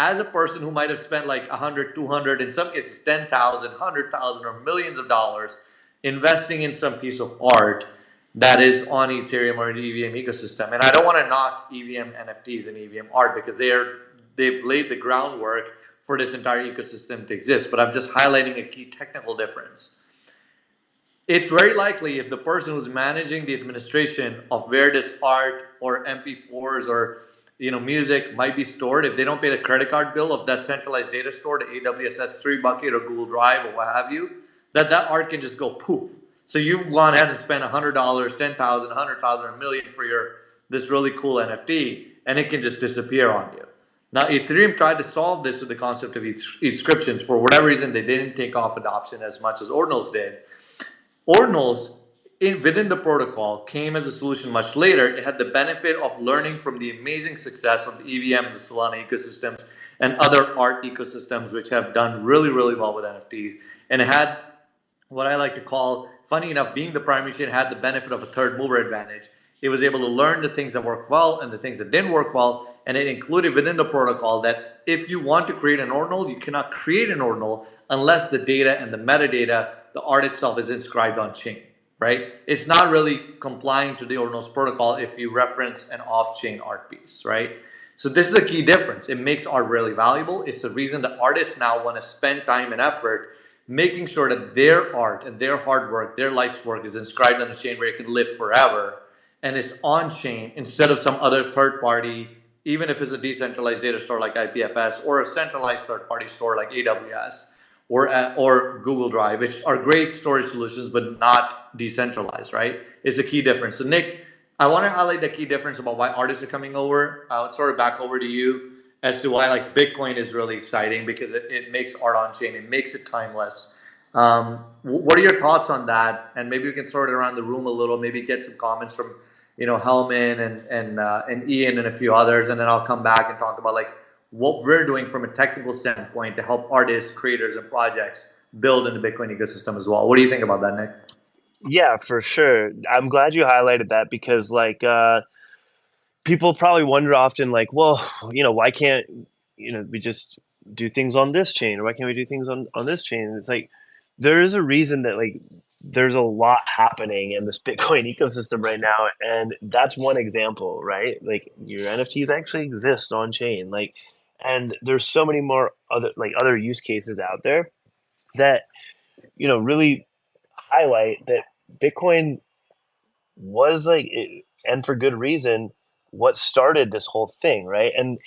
as a person who might have spent like 100, 200, in some cases 10,000, 100,000, or millions of dollars investing in some piece of art that is on Ethereum or the EVM ecosystem. And I don't want to knock EVM NFTs and EVM art because they've laid the groundwork for this entire ecosystem to exist. But I'm just highlighting a key technical difference. It's very likely if the person who's managing the administration of where this art or MP4s or music might be stored, if they don't pay the credit card bill of that centralized data store to AWS S3 bucket or Google Drive or what have you, that art can just go poof. So you've gone ahead and spent $100, $10,000, $100,000, $1 million for this really cool NFT, and it can just disappear on you. Now, Ethereum tried to solve this with the concept of inscriptions. For whatever reason, they didn't take off adoption as much as Ordinals did. Ordinals, within the protocol, came as a solution much later. It had the benefit of learning from the amazing success of the EVM and the Solana ecosystems and other art ecosystems, which have done really, really well with NFTs. And it had what I like to call, funny enough, being the primary chain, had the benefit of a third mover advantage. It was able to learn the things that worked well and the things that didn't work well. And it included within the protocol that if you want to create an ordinal, you cannot create an ordinal unless the data and the metadata, the art itself, is inscribed on chain, right? It's not really complying to the Ordinals protocol if you reference an off-chain art piece, right? So this is a key difference. It makes art really valuable. It's the reason that artists now want to spend time and effort making sure that their art and their hard work, their life's work, is inscribed on the chain where it can live forever, and it's on chain instead of some other third party, even if it's a decentralized data store like IPFS or a centralized third party store like AWS or Google Drive, which are great storage solutions but not decentralized, right? Is the key difference. So Nick, I want to highlight the key difference about why artists are coming over. I'll sort of back over to you as to why like Bitcoin is really exciting, because it makes art on chain, it makes it timeless. What are your thoughts on that? And maybe we can sort it around the room a little, maybe get some comments from Hellman and Ian and a few others, and then I'll come back and talk about like what we're doing from a technical standpoint to help artists, creators, and projects build in the Bitcoin ecosystem as well. What do you think about that, Nick? Yeah, for sure. I'm glad you highlighted that because like people probably wonder often like, well, why can't we just do things on this chain, or why can't we do things on this chain? And it's like there is a reason that like there's a lot happening in this Bitcoin ecosystem right now, and that's one example, right? Like your NFTs actually exist on chain, like, and there's so many more other use cases out there that really highlight that Bitcoin was and for good reason, what started this whole thing, right? And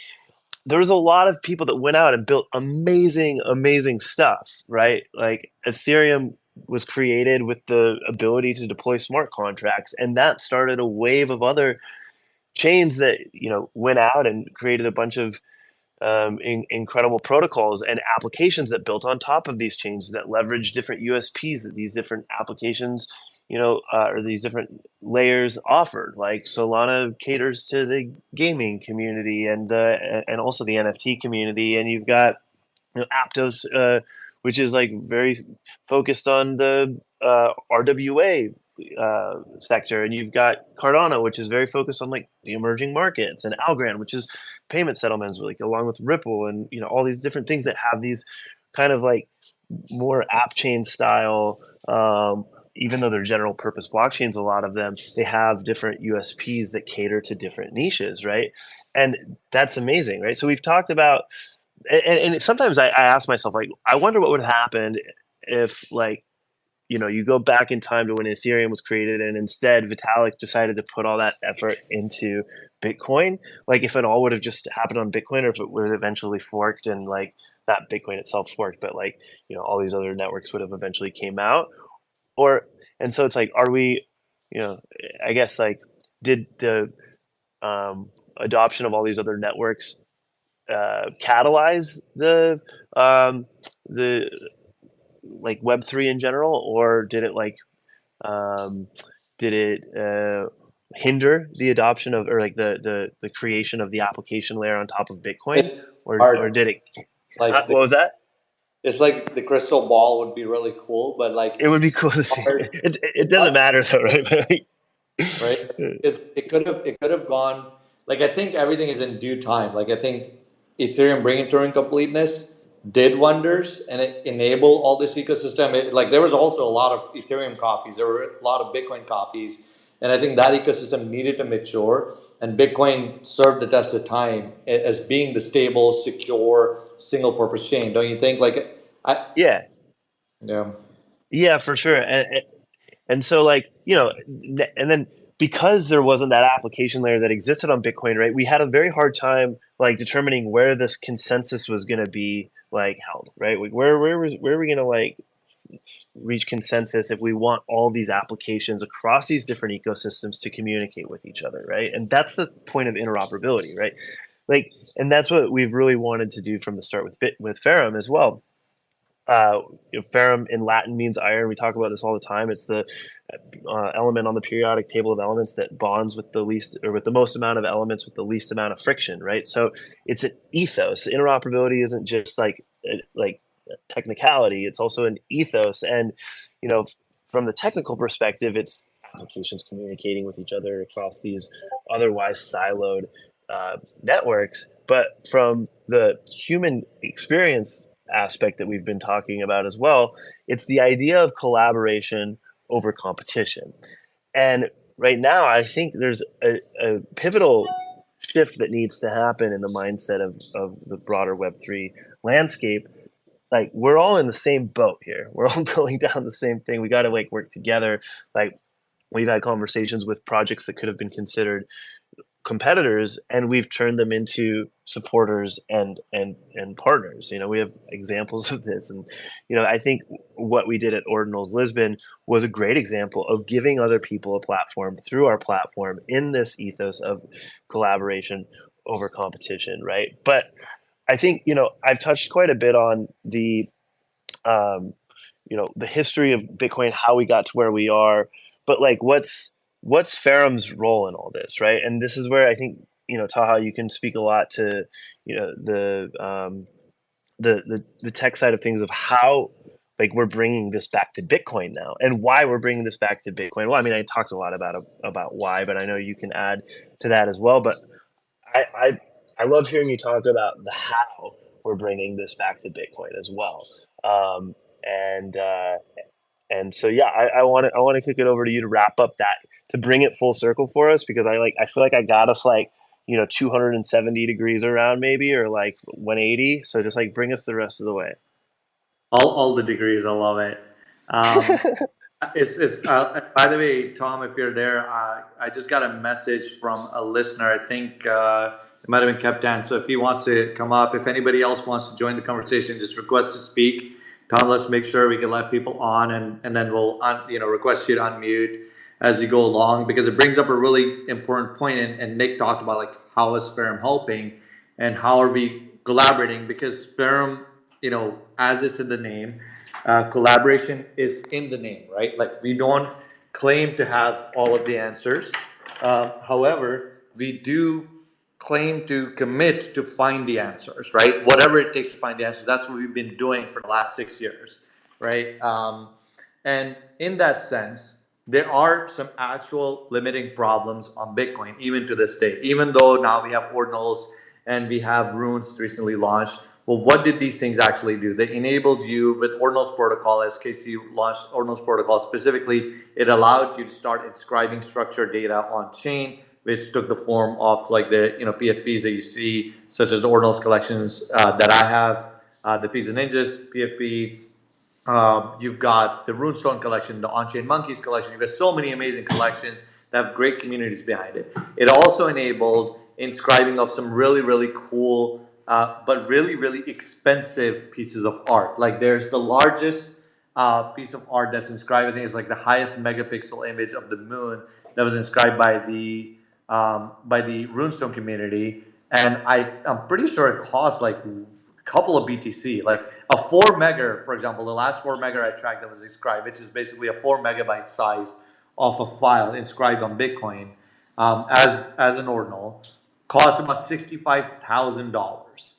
there was a lot of people that went out and built amazing stuff, right? Like Ethereum was created with the ability to deploy smart contracts, and that started a wave of other chains that went out and created a bunch of incredible protocols and applications that built on top of these chains that leverage different USPs that these different applications or these different layers offered. Like Solana caters to the gaming community and also the NFT community, and you've got Aptos, which is like very focused on the RWA sector, and you've got Cardano, which is very focused on like the emerging markets, and Algorand, which is payment settlements, like along with Ripple, and all these different things that have these kind of like more app chain style. Even though they're general purpose blockchains, a lot of them, they have different USPs that cater to different niches, right? And that's amazing, right? So we've talked about, and sometimes I ask myself, like, I wonder what would have happened if, like, you go back in time to when Ethereum was created, and instead Vitalik decided to put all that effort into Bitcoin. Like, if it all would have just happened on Bitcoin, or if it would have eventually forked, and like not Bitcoin itself forked, but like all these other networks would have eventually came out. And so it's like, are we, I guess, like, did the adoption of all these other networks catalyze the like Web3 in general, or did it hinder the adoption of, or like the creation of the application layer on top of Bitcoin, or did it? What was that? It's like the crystal ball would be really cool, but like it would be cool to see. It doesn't matter though, right? Right? It could have gone, like, I think everything is in due time. Like, I think Ethereum bringing Turing completeness did wonders, and it enabled all this ecosystem. Like there was also a lot of Ethereum copies, there were a lot of Bitcoin copies, and I think that ecosystem needed to mature. And Bitcoin served the test of time as being the stable, secure, single-purpose chain. Don't you think? Like, Yeah, yeah. yeah, for sure. And so, like, you know, and then because there wasn't that application layer that existed on Bitcoin, right? We had a very hard time like determining where this consensus was going to be like held, right? Like, where are we going to like reach consensus if we want all these applications across these different ecosystems to communicate with each other, right? And that's the point of interoperability, right? Like, and that's what we've really wanted to do from the start with Ferrum as well. Ferrum in Latin means iron. We talk about this all the time. It's the element on the periodic table of elements that bonds with the least or with the most amount of elements with the least amount of friction, right? So it's an ethos. Interoperability isn't just like technicality. It's also an ethos. And, you know, from the technical perspective, it's applications communicating with each other across these otherwise siloed networks. But from the human experience aspect that we've been talking about as well, it's the idea of collaboration over competition. And right now, I think there's a pivotal shift that needs to happen in the mindset of the broader Web3 landscape. Like, we're all in the same boat here. We're all going down the same thing. We got to like work together. Like, we've had conversations with projects that could have been considered competitors, and we've turned them into supporters and partners. You know, we have examples of this, and you know, I think what we did at Ordinals Lisbon was a great example of giving other people a platform through our platform in this ethos of collaboration over competition, right? But I think, you know, I've touched quite a bit on the you know, the history of Bitcoin, how we got to where we are, but like what's Ferrum's role in all this, right? And this is where I think, you know, Taha, you can speak a lot to, you know, the tech side of things of how like we're bringing this back to Bitcoin now and why we're bringing this back to Bitcoin. Well, I mean, I talked a lot about why, but I know you can add to that as well. But I love hearing you talk about the how we're bringing this back to Bitcoin as well. Um, and and so yeah, I want to kick it over to you to wrap up that, to bring it full circle for us, because I feel like I got us like, you know, 270 degrees around maybe, or like 180. So just like bring us the rest of the way. All the degrees. I love it. It's by the way, Tom, if you're there, I just got a message from a listener. I think it might have been Captain. So if he wants to come up, if anybody else wants to join the conversation, just request to speak. Tom, let's make sure we can let people on, and then we'll request you to unmute as you go along, because it brings up a really important point. And Nick talked about like how is Ferrum helping and how are we collaborating, because Ferrum, you know, as it's in the name, collaboration is in the name, right? Like we don't claim to have all of the answers. However, we do claim to commit to find the answers, right? Whatever it takes to find the answers. That's what we've been doing for the last 6 years, right? And in that sense, there are some actual limiting problems on Bitcoin, even to this day, even though now we have Ordinals and we have Runes recently launched. Well, what did these things actually do? They enabled you with Ordinals protocol, as Casey launched Ordinals protocol specifically. It allowed you to start inscribing structured data on chain, which took the form of like the PFPs that you see, such as the Ordinals collections that I have, the Pizza Ninjas PFP. You've got the Runestone collection, the On-Chain Monkeys collection. You've got so many amazing collections that have great communities behind it. It also enabled inscribing of some really, really cool, but really, really expensive pieces of art. Like there's the largest piece of art that's inscribed. I think it's like the highest megapixel image of the moon that was inscribed by the Runestone community, and I'm pretty sure it cost like a couple of BTC. Like a 4 mega, for example, the last 4 mega I tracked that was inscribed, which is basically a 4 megabyte size of a file inscribed on Bitcoin, as an ordinal, cost about $65,000.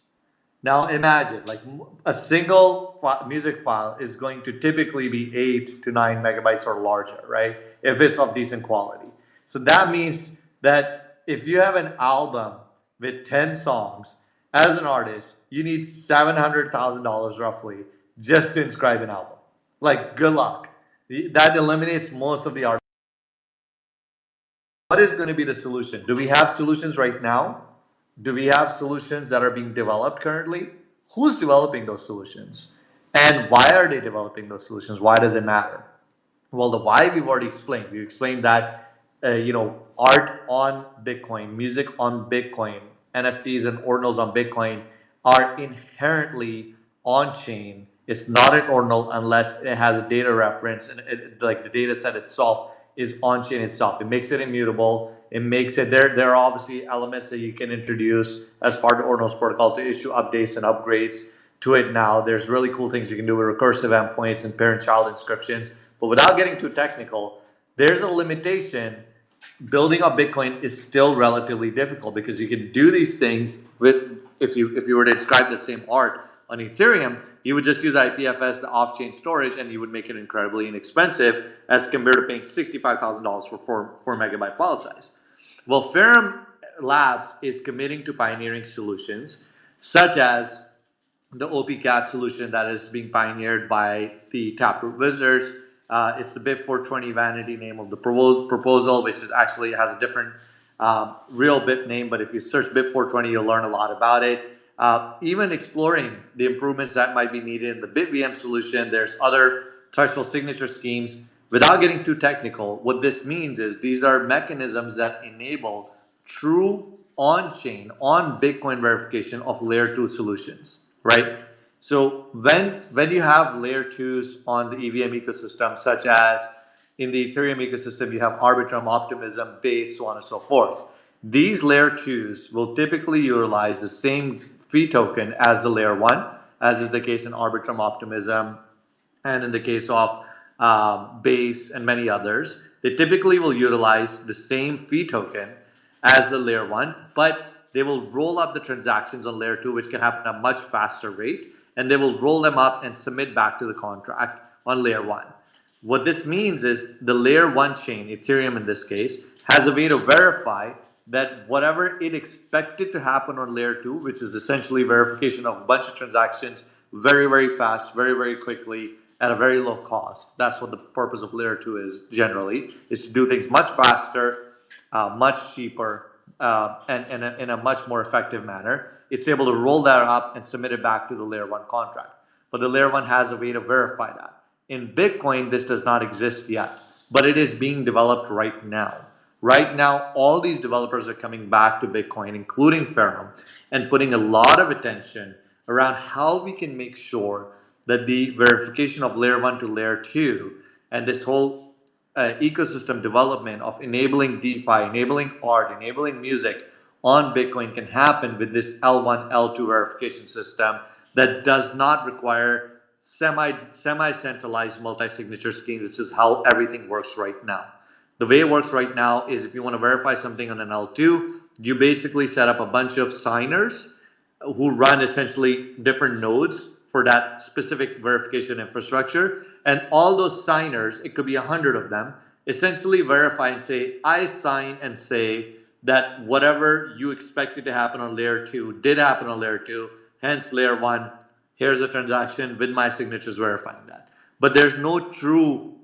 Now imagine, like a single music file is going to typically be 8 to 9 megabytes or larger, right? If it's of decent quality. So that means that if you have an album with 10 songs as an artist, you need $700,000 roughly just to inscribe an album. Like, good luck. That eliminates most of the art. What is going to be the solution? Do we have solutions right now? Do we have solutions that are being developed currently? Who's developing those solutions? And why are they developing those solutions? Why does it matter? Well, the why we've already explained. We explained that art on Bitcoin, music on Bitcoin, NFTs and ordinals on Bitcoin are inherently on chain. It's not an ordinal unless it has a data reference, and like the data set itself is on chain itself. It makes it immutable. It makes it there are obviously elements that you can introduce as part of the ordinals protocol to issue updates and upgrades to it now. There's really cool things you can do with recursive endpoints and parent-child inscriptions. But without getting too technical, there's a limitation. Building up Bitcoin is still relatively difficult because you can do these things with if you were to inscribe the same art on Ethereum, you would just use IPFS, the off-chain storage, and you would make it incredibly inexpensive as compared to paying $65,000 for 4 megabyte file size. Well, Ferrum Labs is committing to pioneering solutions such as the OP-Cat solution that is being pioneered by the Taproot Wizards. It's the Bit420 vanity name of the proposal, which is actually has a different real bit name, but if you search Bit420, you'll learn a lot about it. Even exploring the improvements that might be needed in the BitVM solution. There's other threshold signature schemes. Without getting too technical, what this means is these are mechanisms that enable true on-chain, on Bitcoin verification of layer 2 solutions, right? So when you have layer 2s on the EVM ecosystem, such as in the Ethereum ecosystem, you have Arbitrum, Optimism, Base, so on and so forth. These layer 2s will typically utilize the same fee token as the layer 1, as is the case in Arbitrum, Optimism, and in the case of Base and many others. They typically will utilize the same fee token as the layer 1, but they will roll up the transactions on layer 2, which can happen at a much faster rate, and they will roll them up and submit back to the contract on layer 1. What this means is the layer 1 chain, Ethereum in this case, has a way to verify that whatever it expected to happen on layer 2, which is essentially verification of a bunch of transactions very, very fast, very, very quickly, at a very low cost. That's what the purpose of layer 2 is generally, is to do things much faster, much cheaper, and in a much more effective manner. It's able to roll that up and submit it back to the layer 1 contract. But the layer 1 has a way to verify that. In Bitcoin, this does not exist yet, but it is being developed right now. Right now, all these developers are coming back to Bitcoin, including Ferrum, and putting a lot of attention around how we can make sure that the verification of layer 1 to layer 2 and this whole ecosystem development of enabling DeFi, enabling art, enabling music on Bitcoin can happen with this L1, L2 verification system that does not require semi-centralized multi-signature schemes, which is how everything works right now. The way it works right now is if you want to verify something on an L2, you basically set up a bunch of signers who run essentially different nodes for that specific verification infrastructure. And all those signers, it could be 100 of them, essentially verify and say, I sign and say that whatever you expected to happen on layer 2 did happen on layer 2, hence layer 1, here's a transaction with my signatures verifying that. But there's no true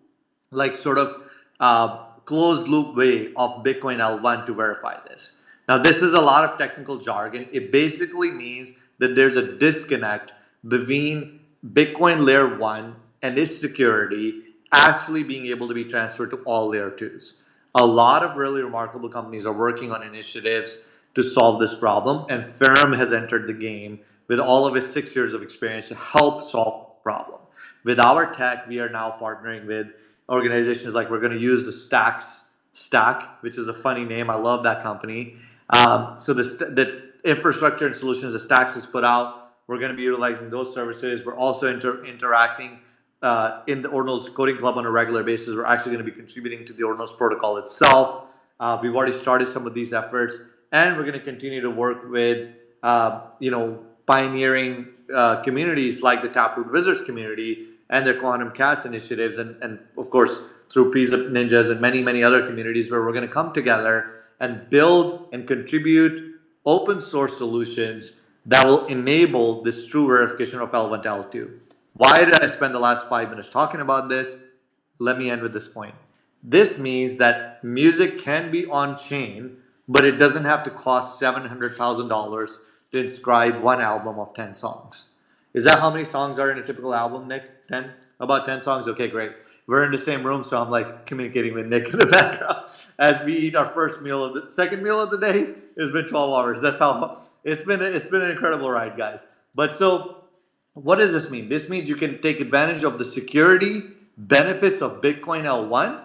closed loop way of Bitcoin L1 to verify this. Now, this is a lot of technical jargon. It basically means that there's a disconnect between Bitcoin layer 1 and its security actually being able to be transferred to all layer 2s. A lot of really remarkable companies are working on initiatives to solve this problem, and Ferrum has entered the game with all of its 6 years of experience to help solve the problem. With our tech, we are now partnering with organizations like, we're going to use the Stack, which is a funny name. I love that company. So the infrastructure and solutions that Stacks has put out, we're going to be utilizing those services. We're also interacting in the Ordinals Coding Club on a regular basis. We're actually going to be contributing to the Ordinals protocol itself. We've already started some of these efforts, and we're going to continue to work with pioneering communities like the Taproot Wizards community and their Quantum Cast initiatives, and of course through Pizza Ninjas and many, many other communities, where we're going to come together and build and contribute open source solutions that will enable this true verification of L1 to L2. Why did I spend the last 5 minutes talking about this? Let me end with this point. This means that music can be on chain, but it doesn't have to cost $700,000 to inscribe one album of 10 songs. Is that how many songs are in a typical album, Nick? 10? About 10 songs? Okay, great. We're in the same room, so I'm like communicating with Nick in the background as we eat our second meal of the day. It's been 12 hours. That's how it's been an incredible ride, guys. But so what does this mean? This means you can take advantage of the security benefits of Bitcoin L1,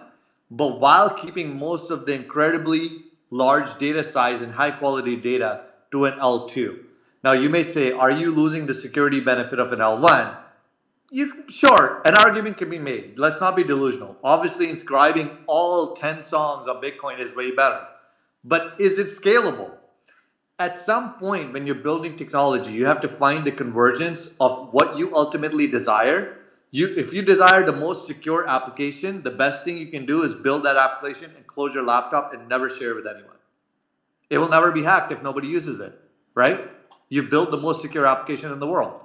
but while keeping most of the incredibly large data size and high quality data to an L2. Now you may say, are you losing the security benefit of an L1? Sure, an argument can be made. Let's not be delusional. Obviously, inscribing all 10 songs on Bitcoin is way better. But is it scalable? At some point, when you're building technology, you have to find the convergence of what you ultimately desire. If you desire the most secure application, the best thing you can do is build that application and close your laptop and never share it with anyone. It will never be hacked if nobody uses it, right? You built the most secure application in the world.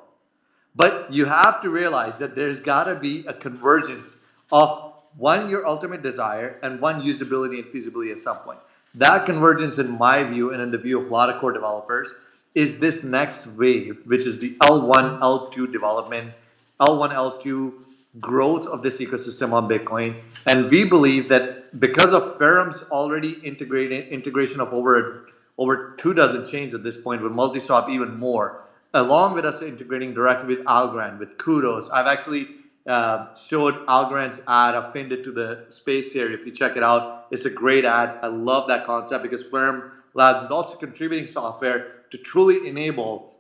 But you have to realize that there's got to be a convergence of one, your ultimate desire, and one, usability and feasibility at some point. That convergence, in my view, and in the view of a lot of core developers, is this next wave, which is the L1, L2 development, L1, L2 growth of this ecosystem on Bitcoin. And we believe that because of Ferrum's already integration of over 24 chains at this point, with multi-swap even more, along with us integrating directly with Algorand, with Kudos. I've actually showed Algorand's ad. I've pinned it to the space here. If you check it out, it's a great ad. I love that concept because Ferrum Labs is also contributing software to truly enable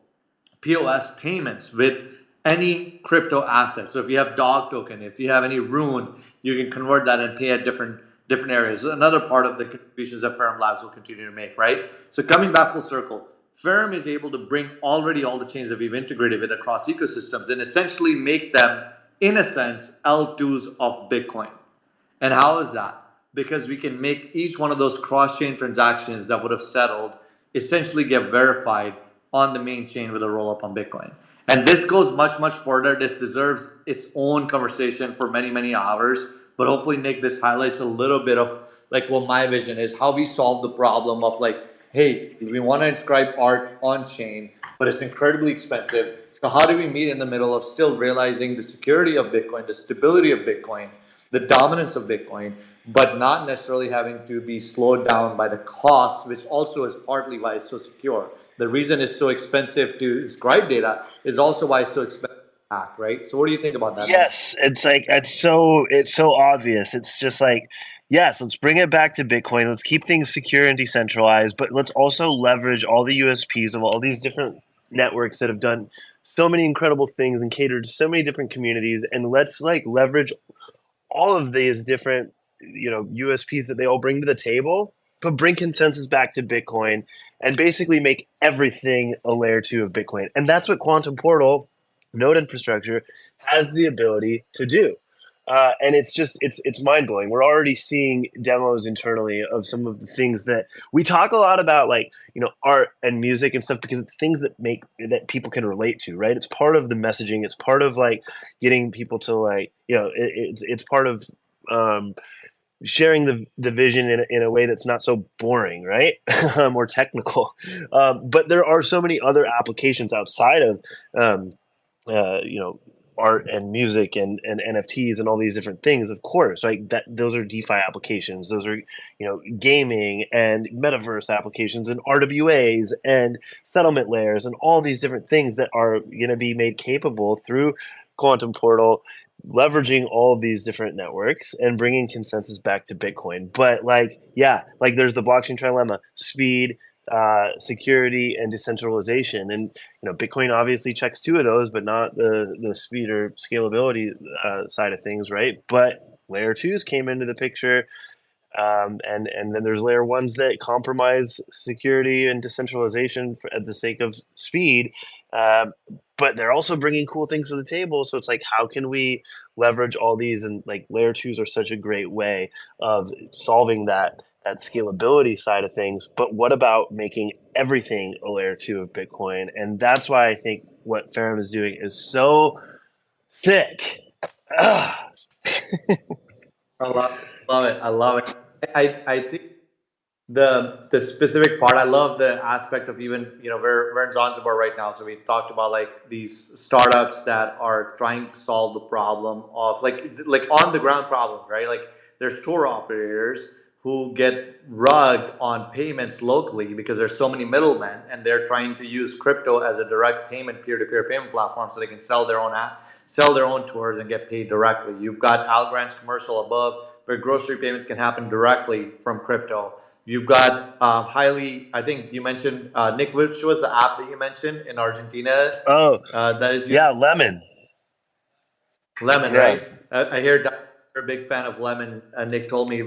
POS payments with any crypto asset. So if you have dog token, if you have any Rune, you can convert that and pay at different areas. Another part of the contributions that Ferrum Labs will continue to make, right? So coming back full circle, Ferrum is able to bring already all the chains that we've integrated with across ecosystems and essentially make them, in a sense, L2s of Bitcoin. And how is that? Because we can make each one of those cross-chain transactions that would have settled essentially get verified on the main chain with a roll-up on Bitcoin. And this goes much, much further. This deserves its own conversation for many, many hours. But hopefully, Nick, this highlights a little bit of like what my vision is, how we solve the problem of like, hey, we want to inscribe art on chain, but it's incredibly expensive. So how do we meet in the middle of still realizing the security of Bitcoin, the stability of Bitcoin, the dominance of Bitcoin, but not necessarily having to be slowed down by the cost, which also is partly why it's so secure. The reason it's so expensive to inscribe data is also why it's so expensive to hack, right? So what do you think about that? Yes, it's like it's so obvious. It's just like, yes, let's bring it back to Bitcoin. Let's keep things secure and decentralized, but let's also leverage all the USPs of all these different networks that have done so many incredible things and catered to so many different communities, and let's like leverage all of these different USPs that they all bring to the table, but bring consensus back to Bitcoin and basically make everything a layer 2 of Bitcoin. And that's what Quantum Portal node infrastructure has the ability to do. And it's mind-blowing. We're already seeing demos internally of some of the things that we talk a lot about, like art and music and stuff, because it's things that people can relate to, right? It's part of the messaging. It's part of like getting people to like it's part of sharing the vision in a way that's not so boring, right? More technical. But there are so many other applications outside of art and music and NFTs and all these different things, of course, right? That those are DeFi applications. Those are, gaming and metaverse applications and RWAs and settlement layers and all these different things that are going to be made capable through Quantum Portal, leveraging all of these different networks and bringing consensus back to Bitcoin. But there's the blockchain trilemma: speed, security, and decentralization. And Bitcoin obviously checks 2 of those, but not the speed or scalability side of things, right? But layer 2s came into the picture, and then there's layer 1s that compromise security and decentralization at the sake of speed. But they're also bringing cool things to the table. So it's like, how can we leverage all these? And like layer 2s are such a great way of solving that that scalability side of things, but what about making everything a layer 2 of Bitcoin? And that's why I think what Ferrum is doing is so sick. Ugh. Love it. I love it. I think the specific part, I love the aspect of, even, we're in Zanzibar right now, so we talked about like these startups that are trying to solve the problem of like on the ground problems, right? Like there's tour operators who get rugged on payments locally because there's so many middlemen, and they're trying to use crypto as a direct payment, peer-to-peer payment platform, so they can sell their own tours and get paid directly. You've got Algorand's commercial above, where grocery payments can happen directly from crypto. You've got I think you mentioned, Nick, which was the app that you mentioned in Argentina? Oh, That is yeah, Lemon. Lemon, Yeah. right? I hear that you're a big fan of Lemon. Nick told me,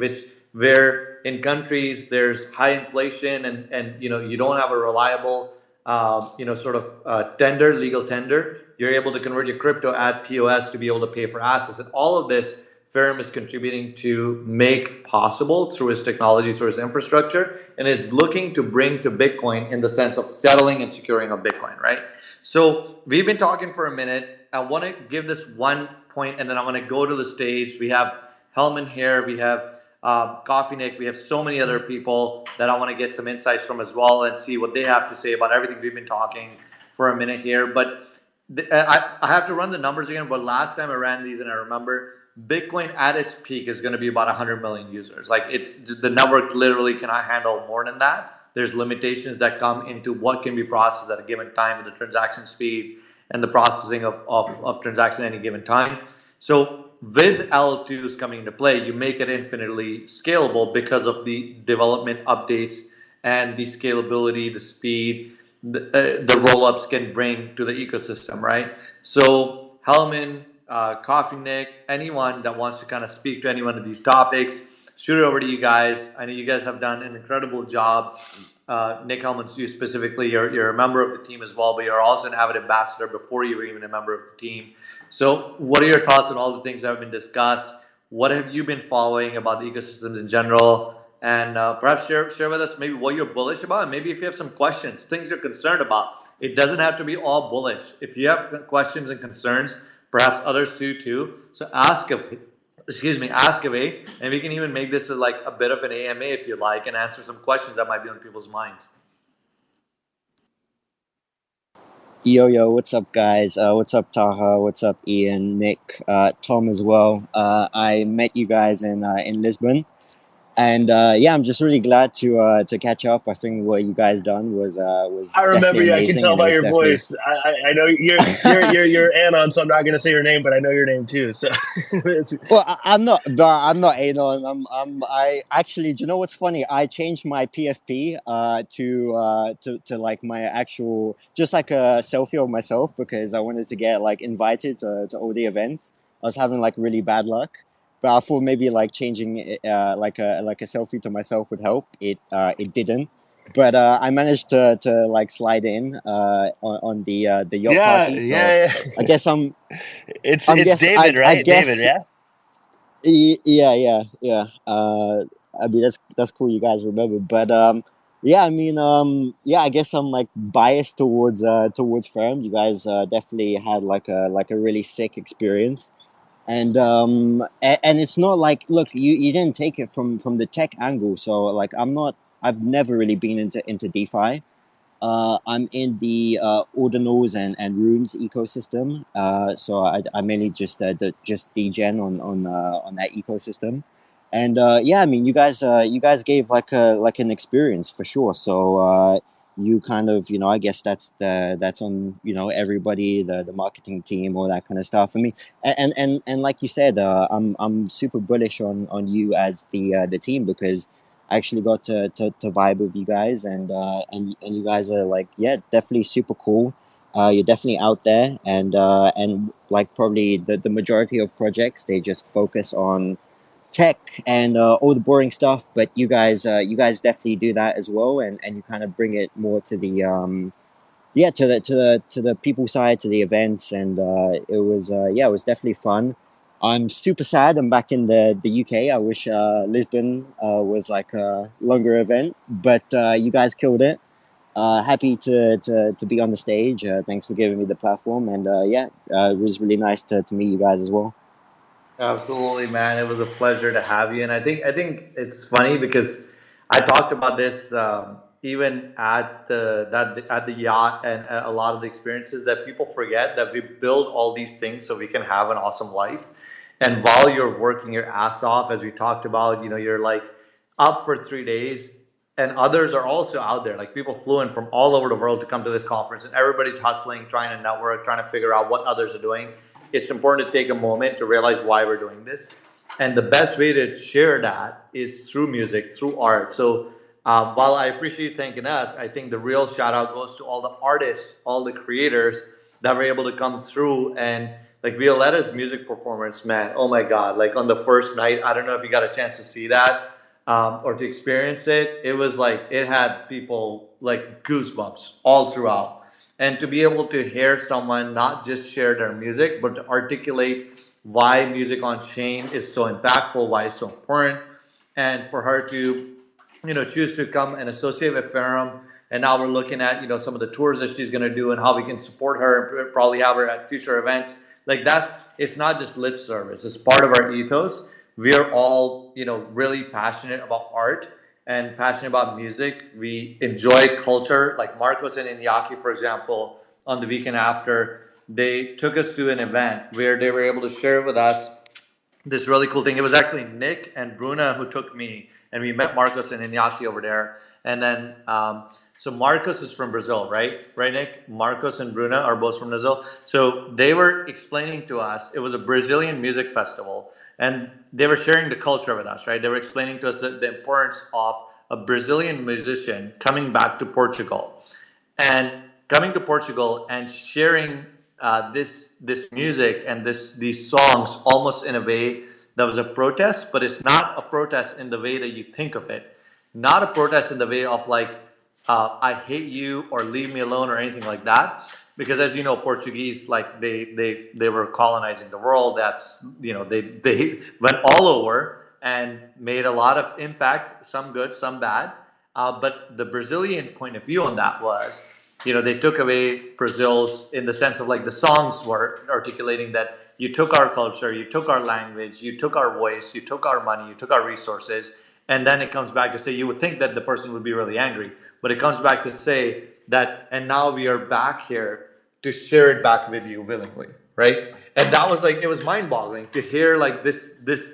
where in countries there's high inflation, and you don't have a reliable sort of legal tender, you're able to convert your crypto at POS to be able to pay for assets, and all of this Ferrum is contributing to make possible through its technology, through its infrastructure, and is looking to bring to Bitcoin in the sense of settling and securing of Bitcoin, right? So we've been talking for a minute. I want to give this one point, and then I want to go to the stage. We have Hellman here. We have Coffee Nick. We have so many other people that I want to get some insights from as well, and see what they have to say about everything we've been talking for a minute here. But I have to run the numbers again. But last time I ran these, and I remember Bitcoin at its peak is going to be about 100 million users. Like, the network literally cannot handle more than that. There's limitations that come into what can be processed at a given time with the transaction speed and the processing of transactions at any given time. So with L2s coming into play, you make it infinitely scalable because of the development updates and the scalability, the speed, the roll-ups can bring to the ecosystem, right? So Hellman, Coffee Nick, anyone that wants to kind of speak to any one of these topics, shoot it over to you guys. I know you guys have done an incredible job. Nick Hellman, you specifically, you're a member of the team as well, but you're also an avid ambassador before you were even a member of the team. So what are your thoughts on all the things that have been discussed? What have you been following about the ecosystems in general? And perhaps share with us maybe what you're bullish about, and maybe if you have some questions, things you're concerned about. It doesn't have to be all bullish. If you have questions and concerns, perhaps others do too. So ask away, and we can even make this like a bit of an AMA if you like, and answer some questions that might be on people's minds. Yo, what's up, guys? What's up, Taha? What's up, Ian, Nick, Tom as well? I met you guys in Lisbon, and yeah, I'm just really glad to catch up. I think what you guys done was I remember definitely you. I amazing, can tell and it by was your definitely. voice. I know you're Anon, so I'm not gonna say your name, but I know your name too. So Well, I'm not, but I'm not Anon. I actually, do you know what's funny? I changed my PFP to like my actual, just like a selfie of myself, because I wanted to get like invited to all the events. I was having like really bad luck, but I thought maybe like changing it, like a selfie to myself would help. It didn't, but I managed to like slide in on the yacht party. So yeah. I guess It's guess David, I right? David, guess. yeah. Yeah. I mean, that's cool. You guys remember, but yeah. I mean, yeah. I guess I'm like biased towards Ferrum. You guys definitely had like a really sick experience, and and it's not like, look, you didn't take it from the tech angle. So like, I've never really been into DeFi. I'm in the Ordinals and Runes ecosystem. So I mainly just degen on that ecosystem, and yeah, I mean, you guys gave like an experience for sure. So you kind of, I guess that's on, everybody, the marketing team, all that kind of stuff. I mean, and like you said, I'm super bullish on you as the team, because I actually got to vibe with you guys, and you guys are like, yeah, definitely super cool. You're definitely out there, and like probably the majority of projects, they just focus on tech and all the boring stuff, but you guys definitely do that as well, and you kind of bring it more to the yeah, to the people side, to the events, and it was yeah, it was definitely fun. I'm super sad. I'm back in the UK. I wish Lisbon was like a longer event, but you guys killed it. Happy to be on the stage. Thanks for giving me the platform, and it was really nice to meet you guys as well. Absolutely, man. It was a pleasure to have you. And I think it's funny because I talked about this even at the yacht, and a lot of the experiences that people forget that we build all these things so we can have an awesome life. And while you're working your ass off, as we talked about, you're like up for 3 days, and others are also out there. Like people flew in from all over the world to come to this conference, and everybody's hustling, trying to network, trying to figure out what others are doing. It's important to take a moment to realize why we're doing this. And the best way to share that is through music, through art. So while I appreciate you thanking us, I think the real shout out goes to all the artists, all the creators that were able to come through. And like Violetta's music performance, man, oh my God. Like on the first night, I don't know if you got a chance to see that or to experience it. It was like, it had people like goosebumps all throughout. And to be able to hear someone not just share their music, but to articulate why music on chain is so impactful, why it's so important, and for her to, choose to come and associate with Ferrum. And now we're looking at, some of the tours that she's going to do and how we can support her and probably have her at future events. Like it's not just lip service. It's part of our ethos. We are all, really passionate about art and passionate about music. We enjoy culture. Like Marcos and Iñaki, for example, on the weekend after, they took us to an event where they were able to share with us this really cool thing. It was actually Nick and Bruna who took me, and we met Marcos and Iñaki over there. And then, so Marcos is from Brazil, right? Right, Nick? Marcos and Bruna are both from Brazil. So they were explaining to us, it was a Brazilian music festival, and they were sharing the culture with us, right? They were explaining to us the importance of a Brazilian musician coming back to Portugal, and coming to Portugal and sharing this music and these songs almost in a way that was a protest, but it's not a protest in the way that you think of it. Not a protest in the way of like I hate you or leave me alone or anything like that. Because as you know, Portuguese, like they were colonizing the world. That's they went all over and made a lot of impact, some good, some bad. But the Brazilian point of view on that was, they took away Brazil's, in the sense of like the songs were articulating that you took our culture, you took our language, you took our voice, you took our money, you took our resources. And then it comes back to say, you would think that the person would be really angry, but it comes back to say that, and now we are back here to share it back with you willingly, right? And that was like, it was mind boggling to hear like this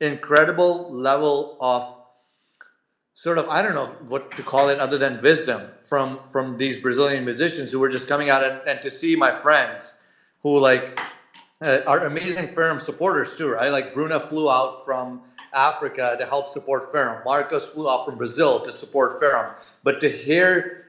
incredible level of sort of, I don't know what to call it other than wisdom from these Brazilian musicians who were just coming out, and to see my friends who like are amazing Ferrum supporters too, right? Like Bruna flew out from Africa to help support Ferrum. Marcos flew out from Brazil to support Ferrum. But to hear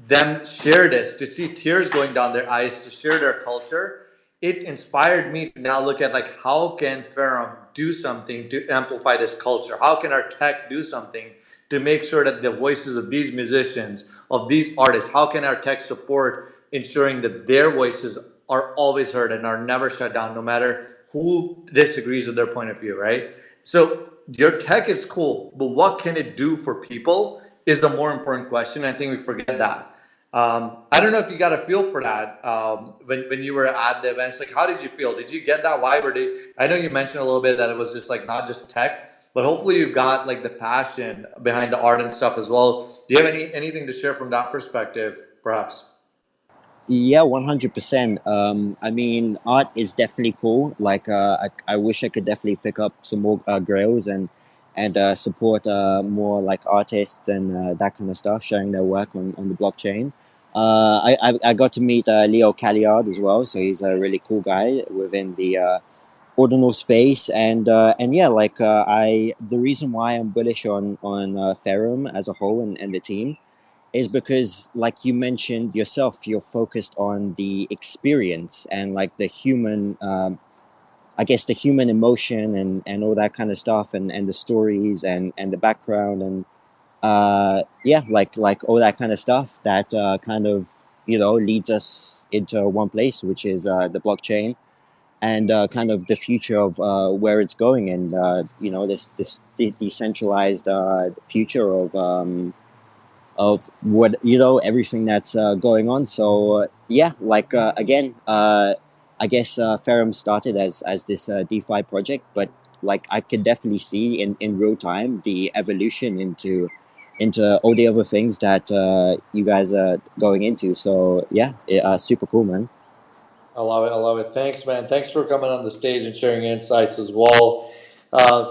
them share this, to see tears going down their eyes, to share their culture, it inspired me to now look at like, how can Ferrum do something to amplify this culture? How can our tech do something to make sure that the voices of these musicians, of these artists, how can our tech support ensuring that their voices are always heard and are never shut down, no matter who disagrees with their point of view, right? So your tech is cool, but what can it do for people is the more important question. I think we forget that. I don't know if you got a feel for that when you were at the events. Like, how did you feel? Did you get that vibe, or I know you mentioned a little bit that it was just like not just tech, but hopefully you got like the passion behind the art and stuff as well. Do you have anything to share from that perspective, perhaps? Yeah, 100%. I mean, art is definitely cool. Like, I wish I could definitely pick up some more grails and support more like artists and that kind of stuff, sharing their work on the blockchain. I got to meet Leo Calliard as well, so he's a really cool guy within the ordinal space, and yeah, like the reason why I'm bullish on Ferrum as a whole and the team is because, like you mentioned yourself, you're focused on the experience and like the human, I guess the human emotion and all that kind of stuff, and the stories and the background, and yeah, like all that kind of stuff that kind of leads us into one place, which is the blockchain. kind of the future of where it's going, and this decentralized future of what everything that's going on. So yeah, like again, I guess Ferrum started as this DeFi project, but like I could definitely see in real time the evolution into all the other things that you guys are going into. So yeah, super cool, man. I love it. I love it. Thanks, man. Thanks for coming on the stage and sharing insights as well.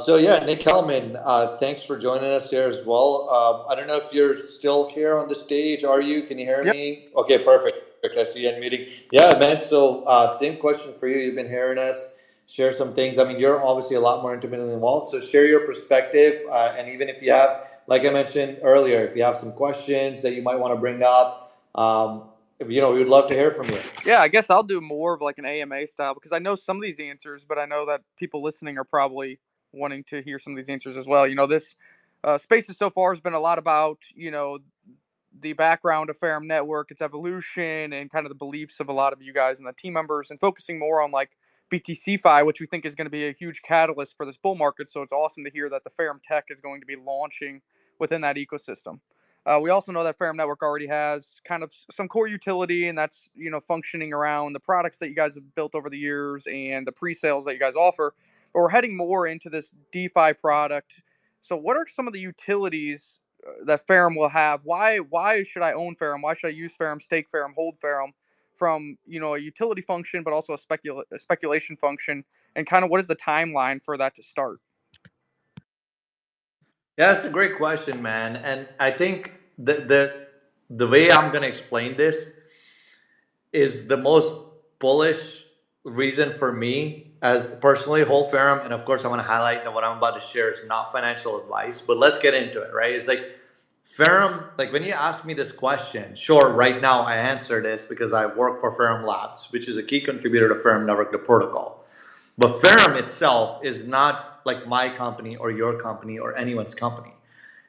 So yeah, Nick Hellman, thanks for joining us here as well. I don't know if you're still here on the stage. Are you? Can you hear Yep. me? Okay, perfect. I see you unmuting. Yeah, man. So same question for you. You've been hearing us share some things. I mean, you're obviously a lot more intimately involved. So share your perspective, and even if you have, like I mentioned earlier, if you have some questions that you might want to bring up, we would love to hear from you. Yeah, I guess I'll do more of like an AMA style because I know some of these answers, but I know that people listening are probably wanting to hear some of these answers as well. This spaces so far has been a lot about, the background of Ferrum Network, its evolution, and kind of the beliefs of a lot of you guys and the team members, and focusing more on like BTC Fi, which we think is going to be a huge catalyst for this bull market. So it's awesome to hear that the Ferrum tech is going to be launching within that ecosystem. We also know that Ferrum Network already has kind of some core utility, and that's functioning around the products that you guys have built over the years and the pre-sales that you guys offer. But we're heading more into this DeFi product. So, what are some of the utilities that Ferrum will have? Why should I own Ferrum? Why should I use Ferrum, stake Ferrum, hold Ferrum? From a utility function, but also a speculation function, and kind of what is the timeline for that to start? Yeah, that's a great question, man. And I think the way I'm going to explain this is the most bullish reason for me as personally whole Ferrum. And of course, I want to highlight that what I'm about to share is not financial advice, but let's get into it, right? It's like Ferrum, like when you ask me this question, sure, right now I answer this because I work for Ferrum Labs, which is a key contributor to Ferrum Network, the protocol. But Ferrum itself is not like my company or your company or anyone's company.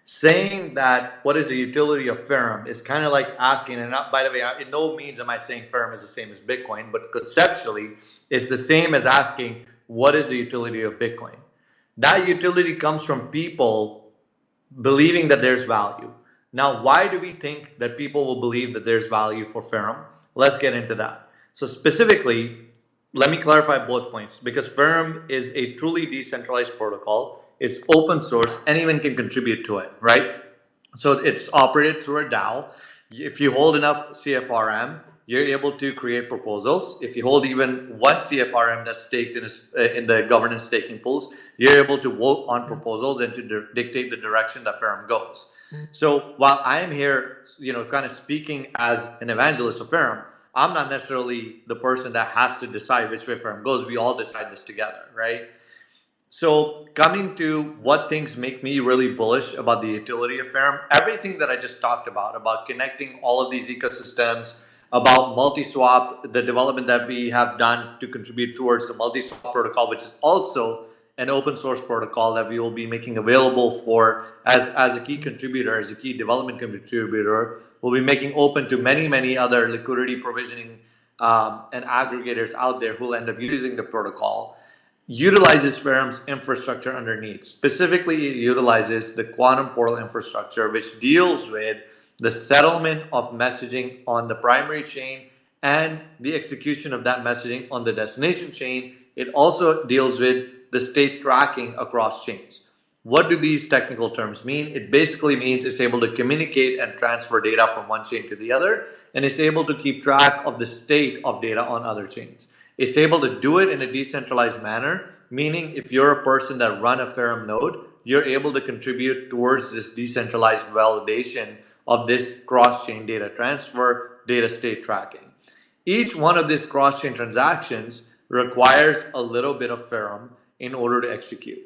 Saying that what is the utility of Ferrum is kind of like asking, and by the way, in no means am I saying Ferrum is the same as Bitcoin, but conceptually, it's the same as asking what is the utility of Bitcoin. That utility comes from people believing that there's value. Now, why do we think that people will believe that there's value for Ferrum? Let's get into that. So specifically, let me clarify both points because Ferrum is a truly decentralized protocol. It's open source. Anyone can contribute to it, right? So it's operated through a DAO. If you hold enough CFRM, you're able to create proposals. If you hold even one CFRM that's staked in the governance staking pools, you're able to vote on proposals and to dictate the direction that Ferrum goes. So while I am here, kind of speaking as an evangelist of Ferrum, I'm not necessarily the person that has to decide which way Ferrum goes. We all decide this together, right? So coming to what things make me really bullish about the utility of Ferrum, everything that I just talked about connecting all of these ecosystems, about multi-swap, the development that we have done to contribute towards the multi-swap protocol, which is also an open source protocol that we will be making available for as a key contributor, as a key development contributor. We'll be making open to many other liquidity provisioning and aggregators out there who will end up using the protocol. Utilizes Ferrum's infrastructure underneath. Specifically, it utilizes the quantum portal infrastructure, which deals with the settlement of messaging on the primary chain and the execution of that messaging on the destination chain. It also deals with the state tracking across chains. What do these technical terms mean? It basically means it's able to communicate and transfer data from one chain to the other, and it's able to keep track of the state of data on other chains. It's able to do it in a decentralized manner, meaning if you're a person that run a Ferrum node, you're able to contribute towards this decentralized validation of this cross-chain data transfer, data state tracking. Each one of these cross-chain transactions requires a little bit of Ferrum in order to execute.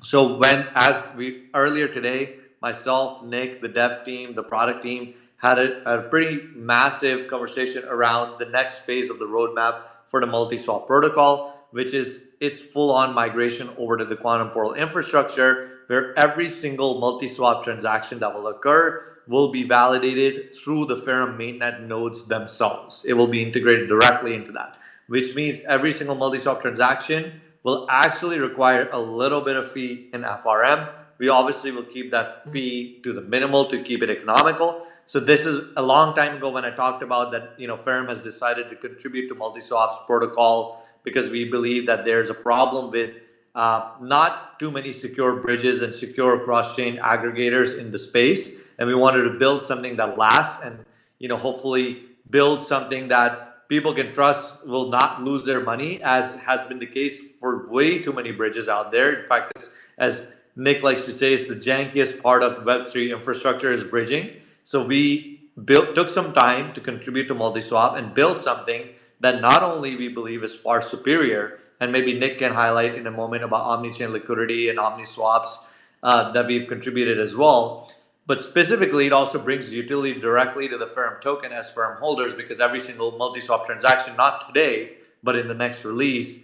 So as we earlier today, myself, Nick, the dev team, the product team had a pretty massive conversation around the next phase of the roadmap for the multi-swap protocol, which is its full-on migration over to the quantum portal infrastructure, where every single multi-swap transaction that will occur will be validated through the Ferrum mainnet nodes themselves. It will be integrated directly into that. which means every single multi-swap transaction will actually require a little bit of fee in FRM. We obviously will keep that fee to the minimal to keep it economical. So this is a long time ago when I talked about that, Ferrum has decided to contribute to multi-swaps protocol because we believe that there's a problem with not too many secure bridges and secure cross-chain aggregators in the space. And we wanted to build something that lasts and, hopefully build something that people can trust will not lose their money, as has been the case for way too many bridges out there. In fact, as Nick likes to say, it's the jankiest part of Web3 infrastructure is bridging. So we took some time to contribute to multi-swap and build something that not only we believe is far superior, and maybe Nick can highlight in a moment about omni-chain liquidity and omni-swaps that we've contributed as well. But specifically, it also brings utility directly to the Ferrum token as Ferrum holders, because every single multi-swap transaction, not today, but in the next release,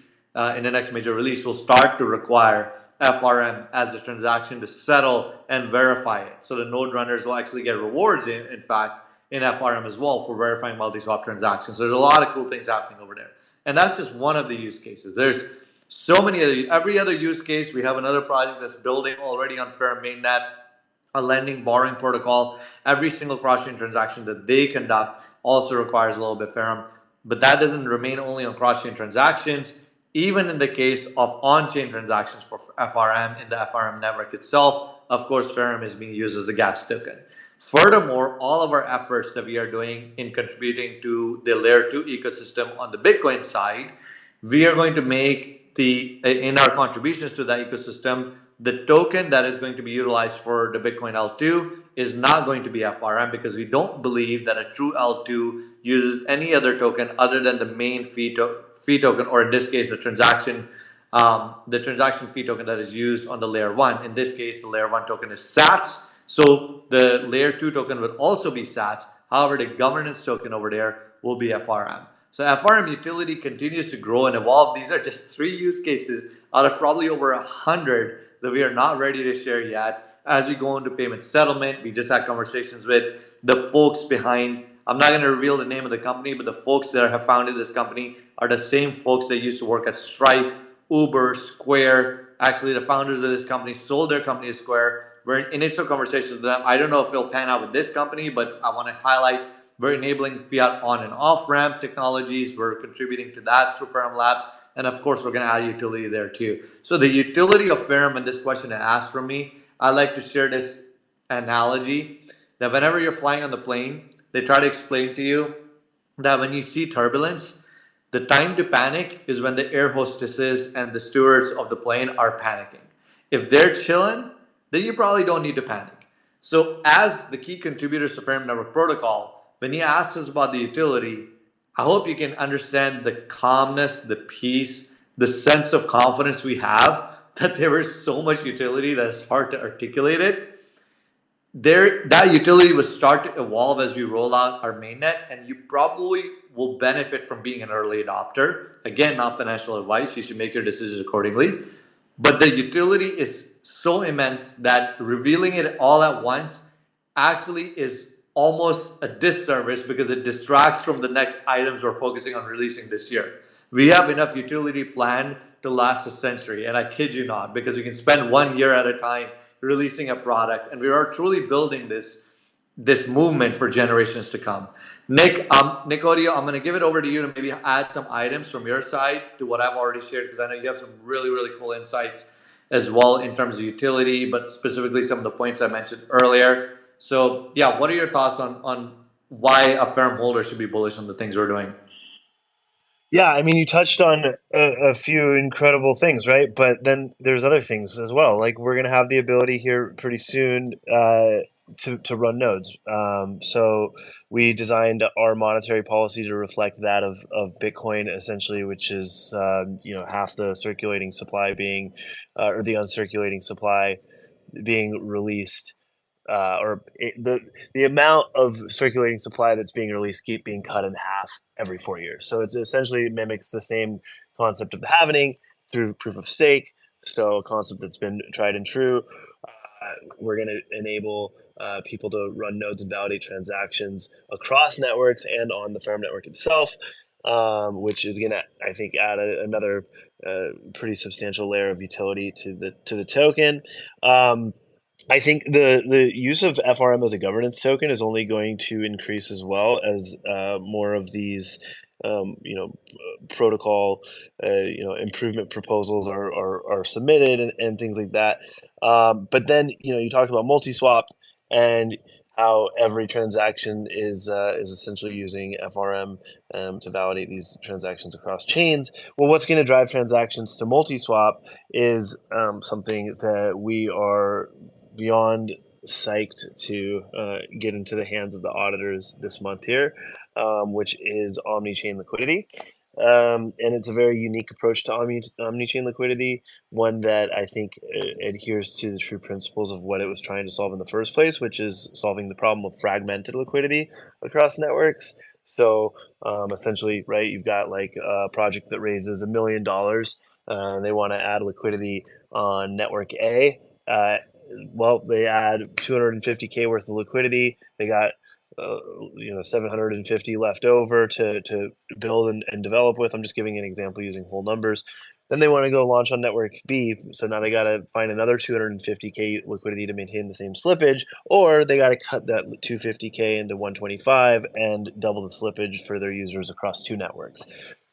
in the next major release, will start to require FRM as a transaction to settle and verify it. So the node runners will actually get rewards, in fact, in FRM as well for verifying multi-swap transactions. So there's a lot of cool things happening over there. And that's just one of the use cases. There's so many every other use case. We have another project that's building already on Ferrum Mainnet, a lending borrowing protocol. Every single cross-chain transaction that they conduct also requires a little bit Ferrum, but that doesn't remain only on cross-chain transactions. Even in the case of on-chain transactions for FRM in the FRM network itself, of course, Ferrum is being used as a gas token. Furthermore, all of our efforts that we are doing in contributing to the layer 2 ecosystem on the Bitcoin side, we are going to make in our contributions to that ecosystem, the token that is going to be utilized for the Bitcoin L2 is not going to be FRM, because we don't believe that a true L2 uses any other token other than the main fee token, or in this case, the transaction fee token that is used on the layer 1. In this case, the layer 1 token is SATS. So the layer 2 token would also be SATS. However, the governance token over there will be FRM. So FRM utility continues to grow and evolve. These are just 3 use cases out of probably over 100 that we are not ready to share yet. As we go into payment settlement, we just had conversations with the folks behind, I'm not going to reveal the name of the company, but the folks that have founded this company are the same folks that used to work at Stripe, Uber, Square. Actually, the founders of this company sold their company to Square. We're in initial conversations with them. I don't know if it'll pan out with this company, but I want to highlight we're enabling fiat on and off ramp technologies. We're contributing to that through Ferrum Labs. And of course, we're going to add utility there too. So the utility of Ferrum, and this question asked from me, I like to share this analogy that whenever you're flying on the plane, they try to explain to you that when you see turbulence, the time to panic is when the air hostesses and the stewards of the plane are panicking. If they're chilling, then you probably don't need to panic. So as the key contributors to Ferrum Network Protocol, when you ask us about the utility, I hope you can understand the calmness, the peace, the sense of confidence we have that there is so much utility that it's hard to articulate it. That utility will start to evolve as we roll out our mainnet, and you probably will benefit from being an early adopter. Again, not financial advice. You should make your decisions accordingly. But the utility is so immense that revealing it all at once actually is almost a disservice, because it distracts from the next items we're focusing on releasing this year. We have enough utility planned to last a century, and I kid you not, because we can spend 1 year at a time releasing a product, and we are truly building this movement for generations to come. Nick Audio, I'm going to give it over to you to maybe add some items from your side to what I've already shared, because I know you have some really, really cool insights as well in terms of utility, but specifically some of the points I mentioned earlier. So yeah, what are your thoughts on why a Ferrum holder should be bullish on the things we're doing? Yeah, I mean, you touched on a few incredible things, right? But then there's other things as well. Like, we're going to have the ability here pretty soon to run nodes. So we designed our monetary policy to reflect that of Bitcoin, essentially, which is half the circulating supply being or the uncirculating supply being released, the amount of circulating supply that's being released keep being cut in half every 4 years. So it essentially mimics the same concept of the halvening through proof of stake. So a concept that's been tried and true. We're going to enable people to run nodes and validate transactions across networks and on the Ferrum network itself. which is going to, I think, add another pretty substantial layer of utility to the token. I think the use of FRM as a governance token is only going to increase as well as more of these protocol improvement proposals are submitted and things like that. But then you talked about multi-swap and how every transaction is essentially using FRM to validate these transactions across chains. Well, what's going to drive transactions to multi-swap is something that we are beyond psyched to get into the hands of the auditors this month here, which is omni-chain liquidity. And it's a very unique approach to omni-chain liquidity, one that I think adheres to the true principles of what it was trying to solve in the first place, which is solving the problem of fragmented liquidity across networks. So essentially, right, you've got like a project that raises $1 million, and they want to add liquidity on network A. Well, they add 250K worth of liquidity. They got 750 left over to build and develop with. I'm just giving an example using whole numbers. Then they want to go launch on network B. So now they got to find another 250K liquidity to maintain the same slippage, or they got to cut that 250K into 125 and double the slippage for their users across two networks.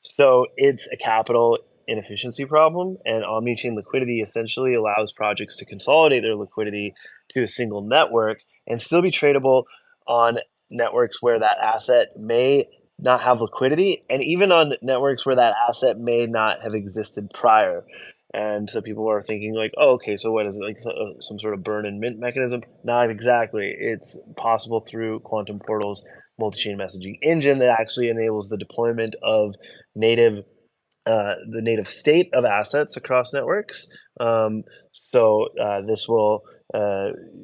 So it's a capital inefficiency problem, and omni-chain liquidity essentially allows projects to consolidate their liquidity to a single network and still be tradable on networks where that asset may not have liquidity, and even on networks where that asset may not have existed prior. And so people are thinking like, oh, okay, so what is it, like some sort of burn and mint mechanism? Not exactly. It's possible through Quantum Portal's multi-chain messaging engine that actually enables the deployment of the native state of assets across networks.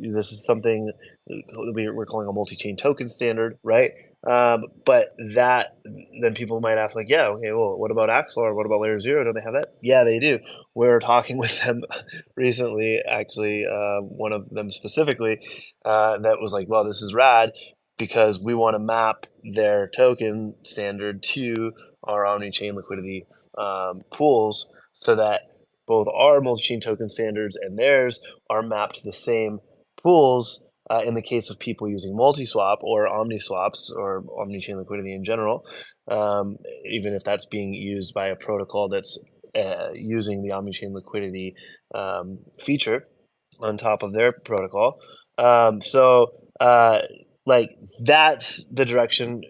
This is something we're calling a multi-chain token standard, right? But that then people might ask like, yeah, okay, well, what about Axelar? What about Layer Zero? Do they have that? Yeah, they do. We're talking with them recently, actually, one of them specifically, that was like, well, this is rad because we want to map their token standard to our omni-chain liquidity pools so that both our multi-chain token standards and theirs are mapped to the same pools in the case of people using multi-swap or omni-swaps or omni-chain liquidity in general, even if that's being used by a protocol that's using the omni-chain liquidity feature on top of their protocol. Like that's the direction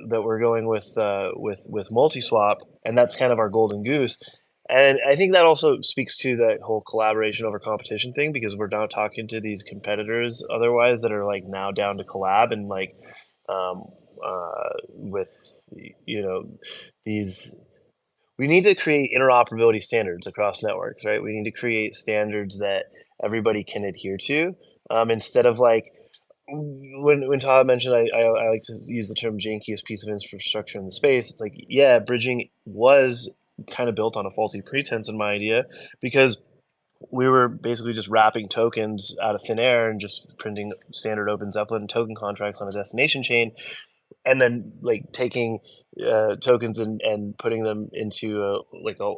that we're going with multi-swap, and that's kind of our golden goose. And I think that also speaks to that whole collaboration over competition thing, because we're now talking to these competitors otherwise that are like now down to collab and like with these. We need to create interoperability standards across networks, right? We need to create standards that everybody can adhere to, instead of like when Todd mentioned, I like to use the term jankiest piece of infrastructure in the space. It's like, yeah, bridging was kind of built on a faulty pretense in my idea, because we were basically just wrapping tokens out of thin air and just printing standard Open Zeppelin token contracts on a destination chain, and then like taking tokens and putting them into a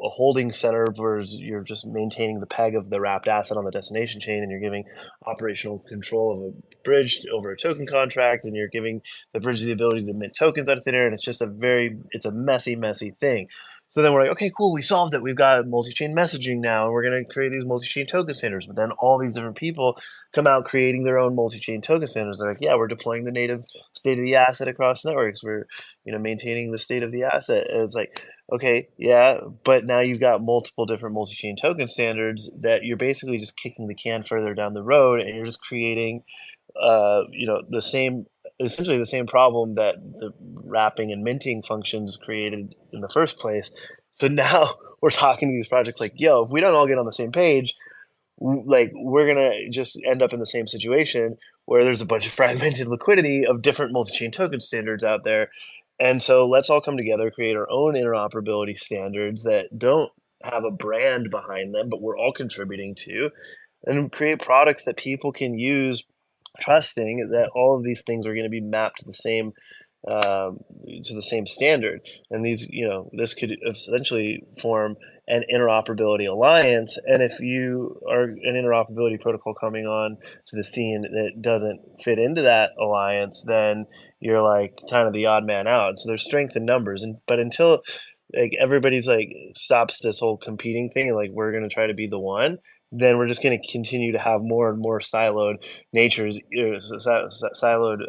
holding center where you're just maintaining the peg of the wrapped asset on the destination chain, and you're giving operational control of a bridge over a token contract, and you're giving the bridge the ability to mint tokens out of thin air, and it's just it's a messy thing. So then we're like, okay, cool, we solved it. We've got multi-chain messaging now, and we're going to create these multi-chain token standards. But then all these different people come out creating their own multi-chain token standards. They're like, yeah, we're deploying the native state of the asset across networks. We're maintaining the state of the asset. And it's like, okay, yeah, but now you've got multiple different multi-chain token standards that you're basically just kicking the can further down the road, and you're just creating essentially the same problem that the wrapping and minting functions created in the first place. So now we're talking to these projects like, yo, if we don't all get on the same page, like we're gonna just end up in the same situation where there's a bunch of fragmented liquidity of different multi-chain token standards out there. And so let's all come together, create our own interoperability standards that don't have a brand behind them, but we're all contributing to, and create products that people can use, trusting that all of these things are going to be mapped to the same to the same standard. And these, this could essentially form an interoperability alliance. And if you are an interoperability protocol coming on to the scene that doesn't fit into that alliance, then you're like kind of the odd man out. So there's strength in numbers, but until like everybody's like stops this whole competing thing and like we're going to try to be the one, then we're just going to continue to have more and more siloed natures, siloed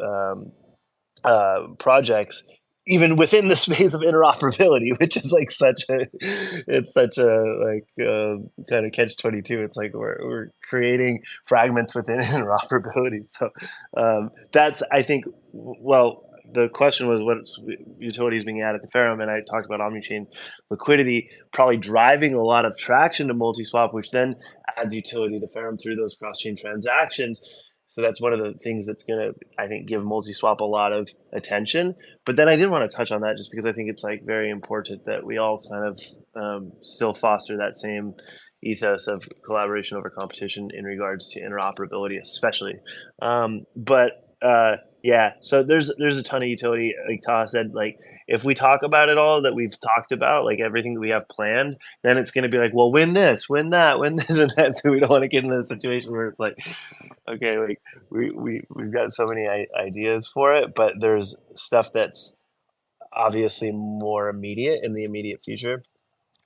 projects, even within the space of interoperability, which is like such a like kind of catch-22. It's like we're creating fragments within interoperability. So that's, I think, well, the question was what utilities being added to Ferrum, and I talked about omni-chain liquidity probably driving a lot of traction to multi-swap, which then adds utility to Ferrum through those cross-chain transactions. So that's one of the things that's going to, I think, give multi-swap a lot of attention. But then I did want to touch on that just because I think it's like very important that we all kind of still foster that same ethos of collaboration over competition in regards to interoperability, especially. Yeah, so there's a ton of utility. Like Taha said, like if we talk about it all that we've talked about, like everything that we have planned, then it's going to be like, well, win this, win that, win this, and that. So we don't want to get into the situation where it's like, okay, like we've got so many ideas for it, but there's stuff that's obviously more immediate in the immediate future,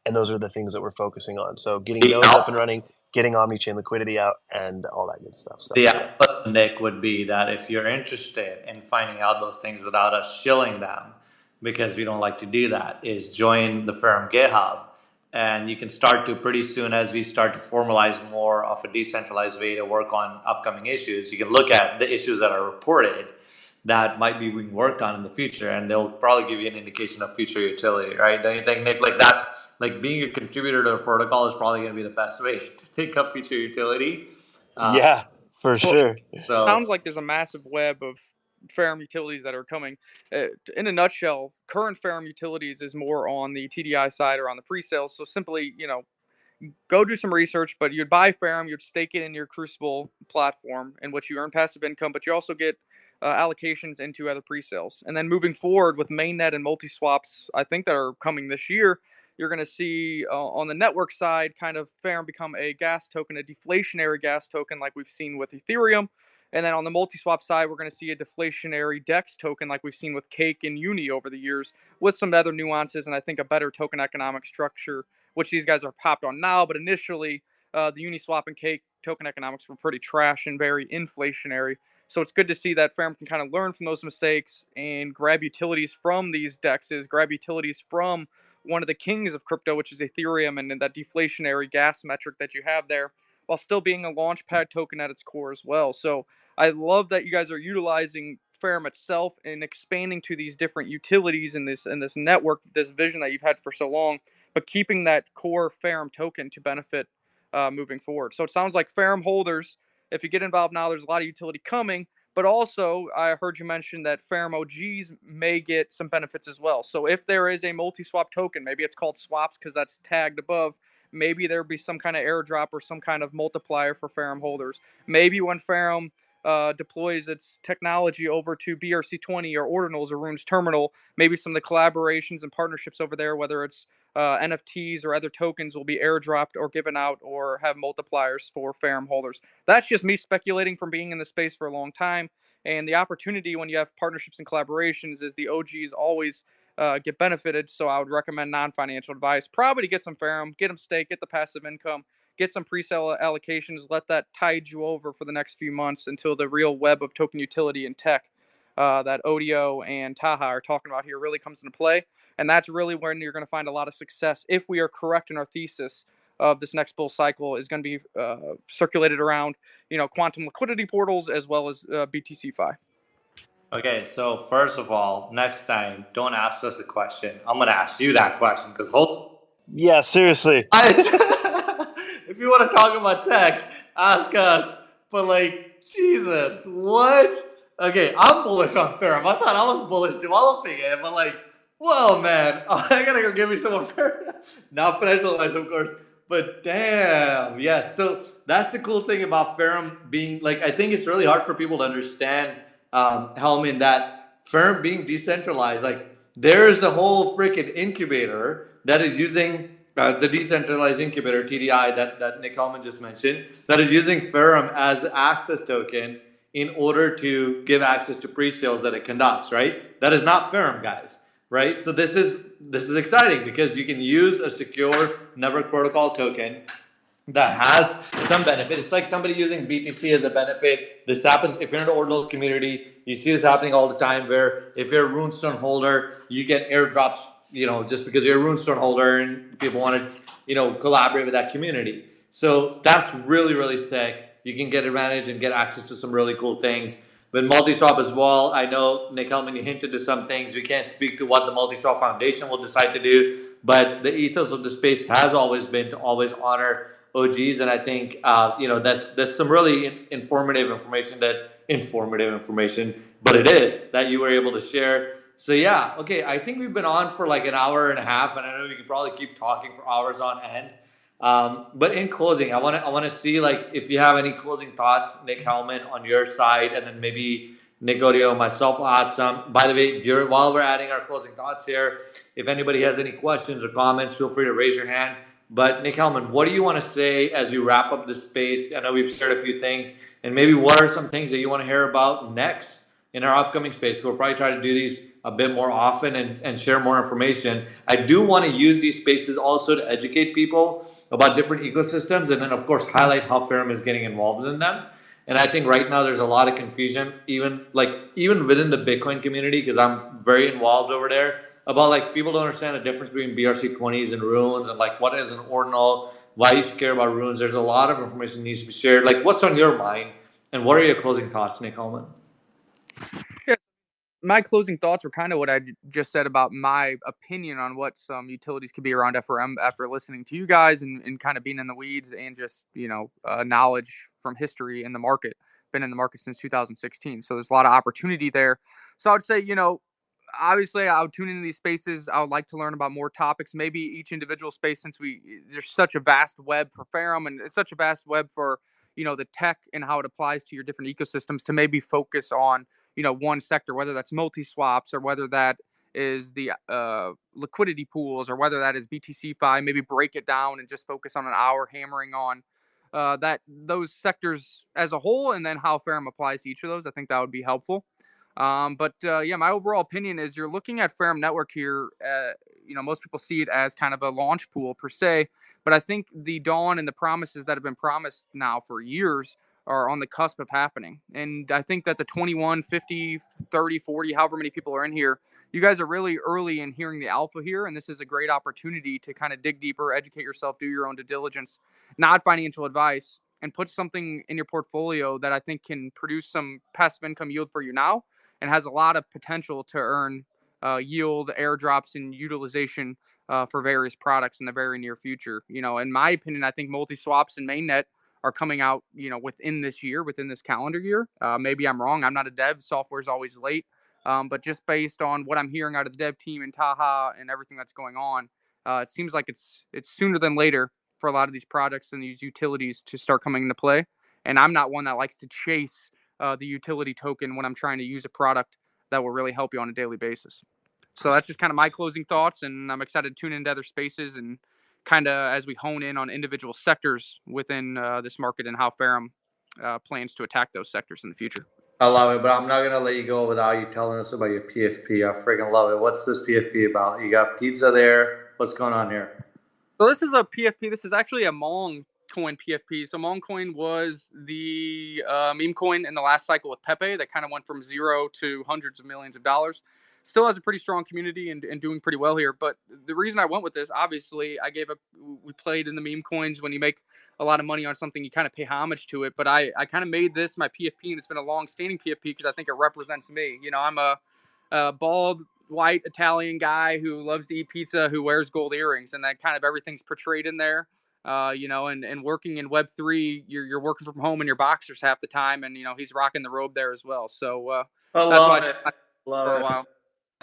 and those are the things that we're focusing on. So getting nodes up and running, getting omni-chain liquidity out, and all that good stuff. So the output, Nick, would be that if you're interested in finding out those things without us shilling them, because we don't like to do that, is join the Ferrum GitHub. And you can start to pretty soon as we start to formalize more of a decentralized way to work on upcoming issues. You can look at the issues that are reported that might be being worked on in the future, and they'll probably give you an indication of future utility, right? Don't you think, Nick? Like that's like being a contributor to a protocol is probably going to be the best way to think up future utility. Yeah, for sure. So Sounds like there's a massive web of Ferrum utilities that are coming. In a nutshell, current Ferrum utilities is more on the TDI side or on the pre-sales. So simply, go do some research, but you'd buy Ferrum, you'd stake it in your Crucible platform in which you earn passive income, but you also get allocations into other pre-sales. And then moving forward with mainnet and multi-swaps, I think that are coming this year, you're going to see on the network side kind of Ferrum become a gas token, a deflationary gas token like we've seen with Ethereum. And then on the multi-swap side, we're going to see a deflationary DEX token like we've seen with Cake and Uni over the years, with some other nuances and I think a better token economic structure, which these guys are popped on now. But initially, the Uniswap and Cake token economics were pretty trash and very inflationary. So it's good to see that Ferrum can kind of learn from those mistakes and grab utilities from these DEXs, grab utilities from one of the kings of crypto, which is Ethereum, and that deflationary gas metric that you have there, while still being a launchpad token at its core as well. So I love that you guys are utilizing Ferrum itself and expanding to these different utilities in this network, this vision that you've had for so long, but keeping that core Ferrum token to benefit moving forward. So it sounds like Ferrum holders, if you get involved now, there's a lot of utility coming, but also I heard you mention that Ferrum OGs may get some benefits as well. So if there is a multi-swap token, maybe it's called swaps because that's tagged above, maybe there'll be some kind of airdrop or some kind of multiplier for Ferrum holders. Maybe when Ferrum deploys its technology over to BRC20 or Ordinals or Rune's terminal, maybe some of the collaborations and partnerships over there, whether it's NFTs or other tokens, will be airdropped or given out or have multipliers for Ferrum holders. That's just me speculating from being in the space for a long time. And the opportunity when you have partnerships and collaborations is the OGs always get benefited. So I would recommend non-financial advice, probably to get some Ferrum, get them staked, get the passive income, get some pre-sale allocations, let that tide you over for the next few months until the real web of token utility and tech that Odio and Taha are talking about here really comes into play. And that's really when you're going to find a lot of success if we are correct in our thesis of this next bull cycle is going to be circulated around, quantum liquidity portals as well as BTC-Fi. okay, so first of all, next time, don't ask us a question. I'm gonna ask you that question because Yeah, seriously. if you want to talk about tech, ask us. But like, Jesus, what? Okay, I'm bullish on Ferrum. I thought I was bullish developing it, but like, whoa, man, I gotta go give me some more Ferrum. Not financial advice, of course, but damn, yes. So that's the cool thing about Ferrum being like. I think it's really hard for people to understand, Helm, in that Ferrum being decentralized, like there's the whole freaking incubator that is using the decentralized incubator TDI that Nick Hellman just mentioned, that is using Ferrum as the access token in order to give access to pre-sales that it conducts, right? That is not Ferrum, guys, right? So this is exciting because you can use a secure network protocol token that has some benefit. It's like somebody using BTC as a benefit. This happens if you're in the Ordinals community. You see this happening all the time where if you're a runestone holder, you get airdrops, just because you're a runestone holder and people want to, collaborate with that community. So that's really, really sick. You can get advantage and get access to some really cool things. But multi-swap as well, I know, Nick Hellman, you hinted to some things. We can't speak to what the multi-swap foundation will decide to do, but the ethos of the space has always been to always honor OGs, and I think that's some really informative information, but it is that you were able to share. So yeah, okay. I think we've been on for like an hour and a half, and I know we could probably keep talking for hours on end. But in closing, I want to see like if you have any closing thoughts, Nick Hellman, on your side, and then maybe Nick Odio, myself will add some. By the way, while we're adding our closing thoughts here, if anybody has any questions or comments, feel free to raise your hand. But Nick Hellman, what do you want to say as you wrap up this space? I know we've shared a few things, and maybe what are some things that you want to hear about next in our upcoming space? We'll probably try to do these a bit more often and share more information. I do want to use these spaces also to educate people about different ecosystems, and then of course highlight how Ferrum is getting involved in them. And I think right now there's a lot of confusion, even within the Bitcoin community, because I'm very involved over there, about like people don't understand the difference between BRC20s and runes, and like what is an ordinal, why you should care about runes. There's a lot of information that needs to be shared. Like, what's on your mind, and what are your closing thoughts, Nick Hellman? Yeah, my closing thoughts were kind of what I just said about my opinion on what some utilities could be around FRM after listening to you guys and kind of being in the weeds and just, knowledge from history in the market. Been in the market since 2016. So there's a lot of opportunity there. So I would say, obviously I would tune into these spaces. I would like to learn about more topics, maybe each individual space, since there's such a vast web for Ferrum and it's such a vast web for, the tech and how it applies to your different ecosystems, to maybe focus on one sector, whether that's multi-swaps or whether that is the liquidity pools or whether that is BTC-Fi, maybe break it down and just focus on an hour hammering on those sectors as a whole, and then how Ferrum applies to each of those. I think that would be helpful. But my overall opinion is you're looking at Ferrum Network here. Most people see it as kind of a launch pool per se, but I think the dawn and the promises that have been promised now for years are on the cusp of happening. And I think that the 21, 50, 30, 40, however many people are in here, you guys are really early in hearing the alpha here. And this is a great opportunity to kind of dig deeper, educate yourself, do your own due diligence, not financial advice, and put something in your portfolio that I think can produce some passive income yield for you now and has a lot of potential to earn yield, airdrops, and utilization for various products in the very near future. In my opinion, I think multi-swaps and mainnet are coming out, within this year, within this calendar year. Maybe I'm wrong. I'm not a dev. Software is always late. But just based on what I'm hearing out of the dev team and Taha and everything that's going on, it seems like it's sooner than later for a lot of these products and these utilities to start coming into play. And I'm not one that likes to chase the utility token when I'm trying to use a product that will really help you on a daily basis. So that's just kind of my closing thoughts, and I'm excited to tune into other spaces and kind of as we hone in on individual sectors within this market and how Ferrum plans to attack those sectors in the future. I love it, but I'm not gonna let you go without you telling us about your PFP. I freaking love it. What's this PFP about? You got pizza there. What's going on here? So this is a PFP. This is actually a Mong coin PFP. So Mong coin was the meme coin in the last cycle with Pepe that kind of went from zero to hundreds of millions of dollars. Still has a pretty strong community and doing pretty well here. But the reason I went with this, obviously, we played in the meme coins. When you make a lot of money on something, you kind of pay homage to it. But I kind of made this my PFP, and it's been a long-standing PFP because I think it represents me. I'm a bald, white Italian guy who loves to eat pizza, who wears gold earrings, and that kind of everything's portrayed in there. And working in Web3, you're working from home in your boxers half the time, and he's rocking the robe there as well. So I that's love why it. for a while.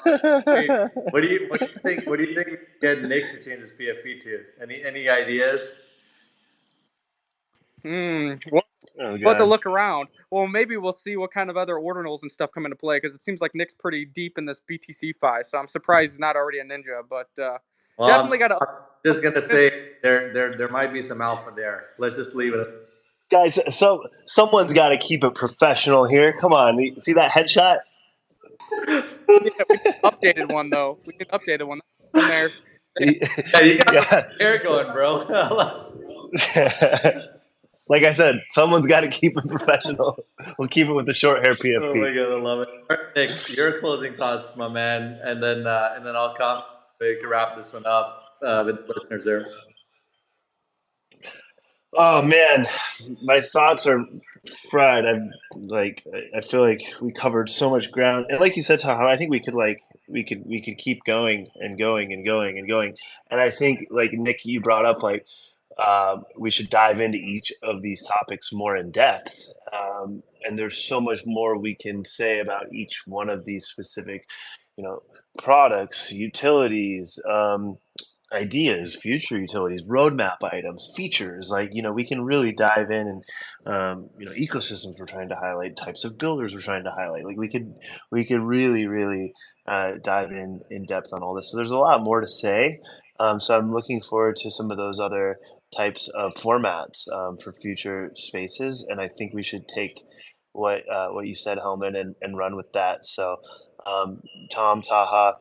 Hey, what do you think? What do you think we can get Nick to change his PFP to? Any ideas? Well, Oh, We'll have to God. look around. Well, maybe we'll see what kind of other ordinals and stuff come into play, because it seems like Nick's pretty deep in this BTC fi. So I'm surprised he's not already a ninja. But Well, definitely got to. I'm just gonna say there might be some alpha there. Let's just leave it. Guys, so someone's got to keep it professional here. Come on. You see that headshot? Yeah, we need an updated one though. We need an updated one. One there. Yeah, you got Yeah. the hair going, bro. Like I said, someone's got to keep it professional. We'll keep it with the short hair PFP. Oh my god, I love it. All right, Nick, your closing thoughts, my man, and then I'll come. We can wrap this one up with the listeners there. Oh man, my thoughts are fried. I feel like we covered so much ground, and like you said, Taha, I think we could keep going and going and going and going. And I think, like Nick, you brought up, we should dive into each of these topics more in depth. And there's so much more we can say about each one of these specific, products, utilities, ideas, future utilities, roadmap items, features. We can really dive in and, ecosystems we're trying to highlight, types of builders we're trying to highlight. Like we could really, really dive in depth on all this. So there's a lot more to say. So I'm looking forward to some of those other types of formats for future spaces, and I think we should take what you said, Helman, and run with that. So, Tom, Taha,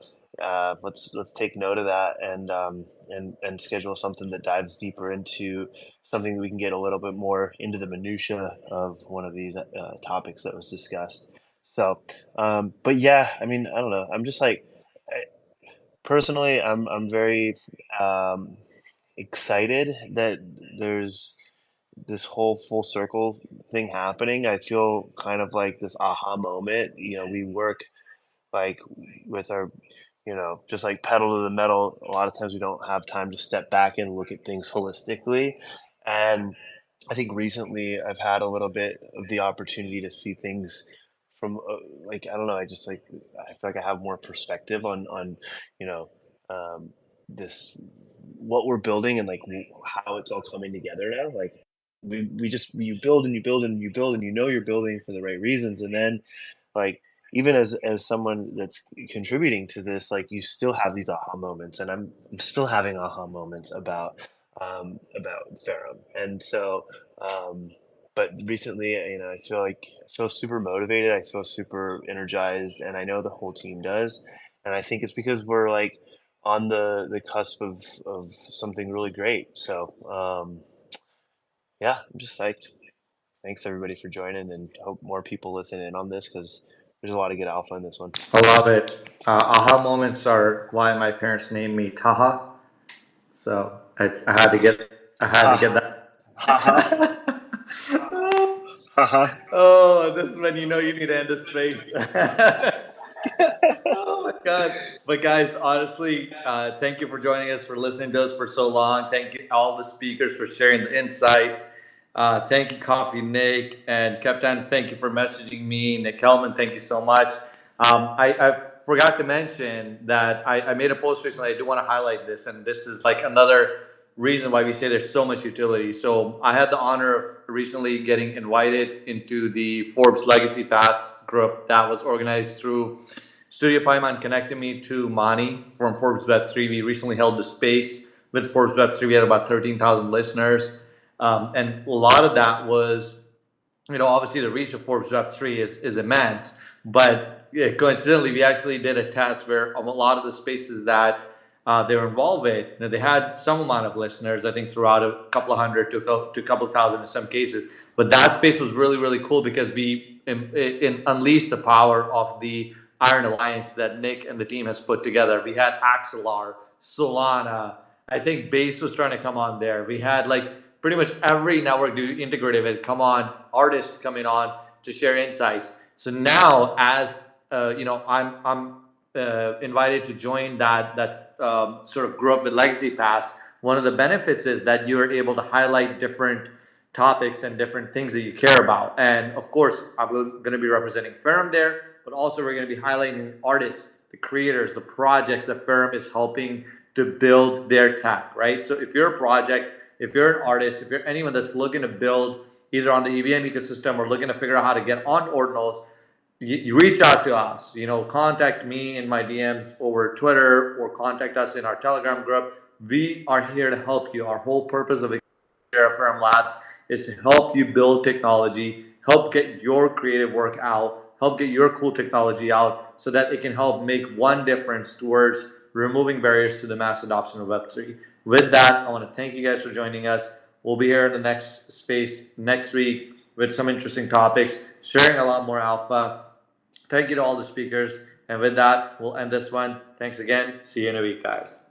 let's take note of that and schedule something that dives deeper into something that we can get a little bit more into the minutia of one of these topics that was discussed. So, but yeah, I mean, I don't know. I'm just personally, I'm very excited that there's this whole full circle thing happening. I feel kind of like this aha moment. We work with our, just like pedal to the metal. A lot of times we don't have time to step back and look at things holistically. And I think recently I've had a little bit of the opportunity to see things from I don't know. I just I feel like I have more perspective on you know this what we're building and how it's all coming together now. You build and you build and you build and you're building for the right reasons, and then like even as someone that's contributing to this, you still have these aha moments, and I'm still having aha moments about Ferrum. And so but recently, I feel super motivated. I feel super energized, and I know the whole team does. And I think it's because we're on the cusp of something really great. So yeah, I'm just psyched. Thanks everybody for joining, and hope more people listen in on this because there's a lot of good alpha in this one. I love it. Aha moments are why my parents named me Taha. So I had to get that. Oh, this is when you know you need to end the space. Oh my god! But guys, honestly, thank you for joining us, for listening to us for so long. Thank you all the speakers for sharing the insights. Thank you, Coffee Nick and Captain. Thank you for messaging me, Nick Hellman. Thank you so much. I forgot to mention that I made a post recently. I do want to highlight this, and this is another reason why we say there's so much utility. So I had the honor of recently getting invited into the Forbes Legacy Pass group that was organized through Studio Paimon, connected me to Mani from Forbes Web3. We recently held the space with Forbes Web3. We had about 13,000 listeners. And a lot of that was, obviously the reach of Forbes Web3 is immense. But yeah, coincidentally, we actually did a test where a lot of the spaces that they were involved with, they had some amount of listeners, I think throughout a couple of hundred to a couple of thousand in some cases. But that space was really, really cool because we unleashed the power of the Iron Alliance that Nick and the team has put together. We had Axelar, Solana. I think Base was trying to come on there. We had pretty much every network integrative had come on, artists coming on to share insights. So now, as I'm invited to join that sort of group with Legacy Pass. One of the benefits is that you're able to highlight different topics and different things that you care about. And of course, I'm going to be representing Ferrum there, but also we're going to be highlighting artists, the creators, the projects that Ferrum is helping to build their tech, right? So if you're a project, if you're an artist, if you're anyone that's looking to build either on the EVM ecosystem or looking to figure out how to get on Ordinals, you reach out to us. Contact me in my DMs over Twitter or contact us in our Telegram group. We are here to help you. Our whole purpose of FRM Labs is to help you build technology, help get your creative work out, help get your cool technology out so that it can help make one difference towards removing barriers to the mass adoption of Web3. With that, I want to thank you guys for joining us. We'll be here in the next space next week with some interesting topics, sharing a lot more alpha. Thank you to all the speakers. And with that, we'll end this one. Thanks again. See you in a week, guys.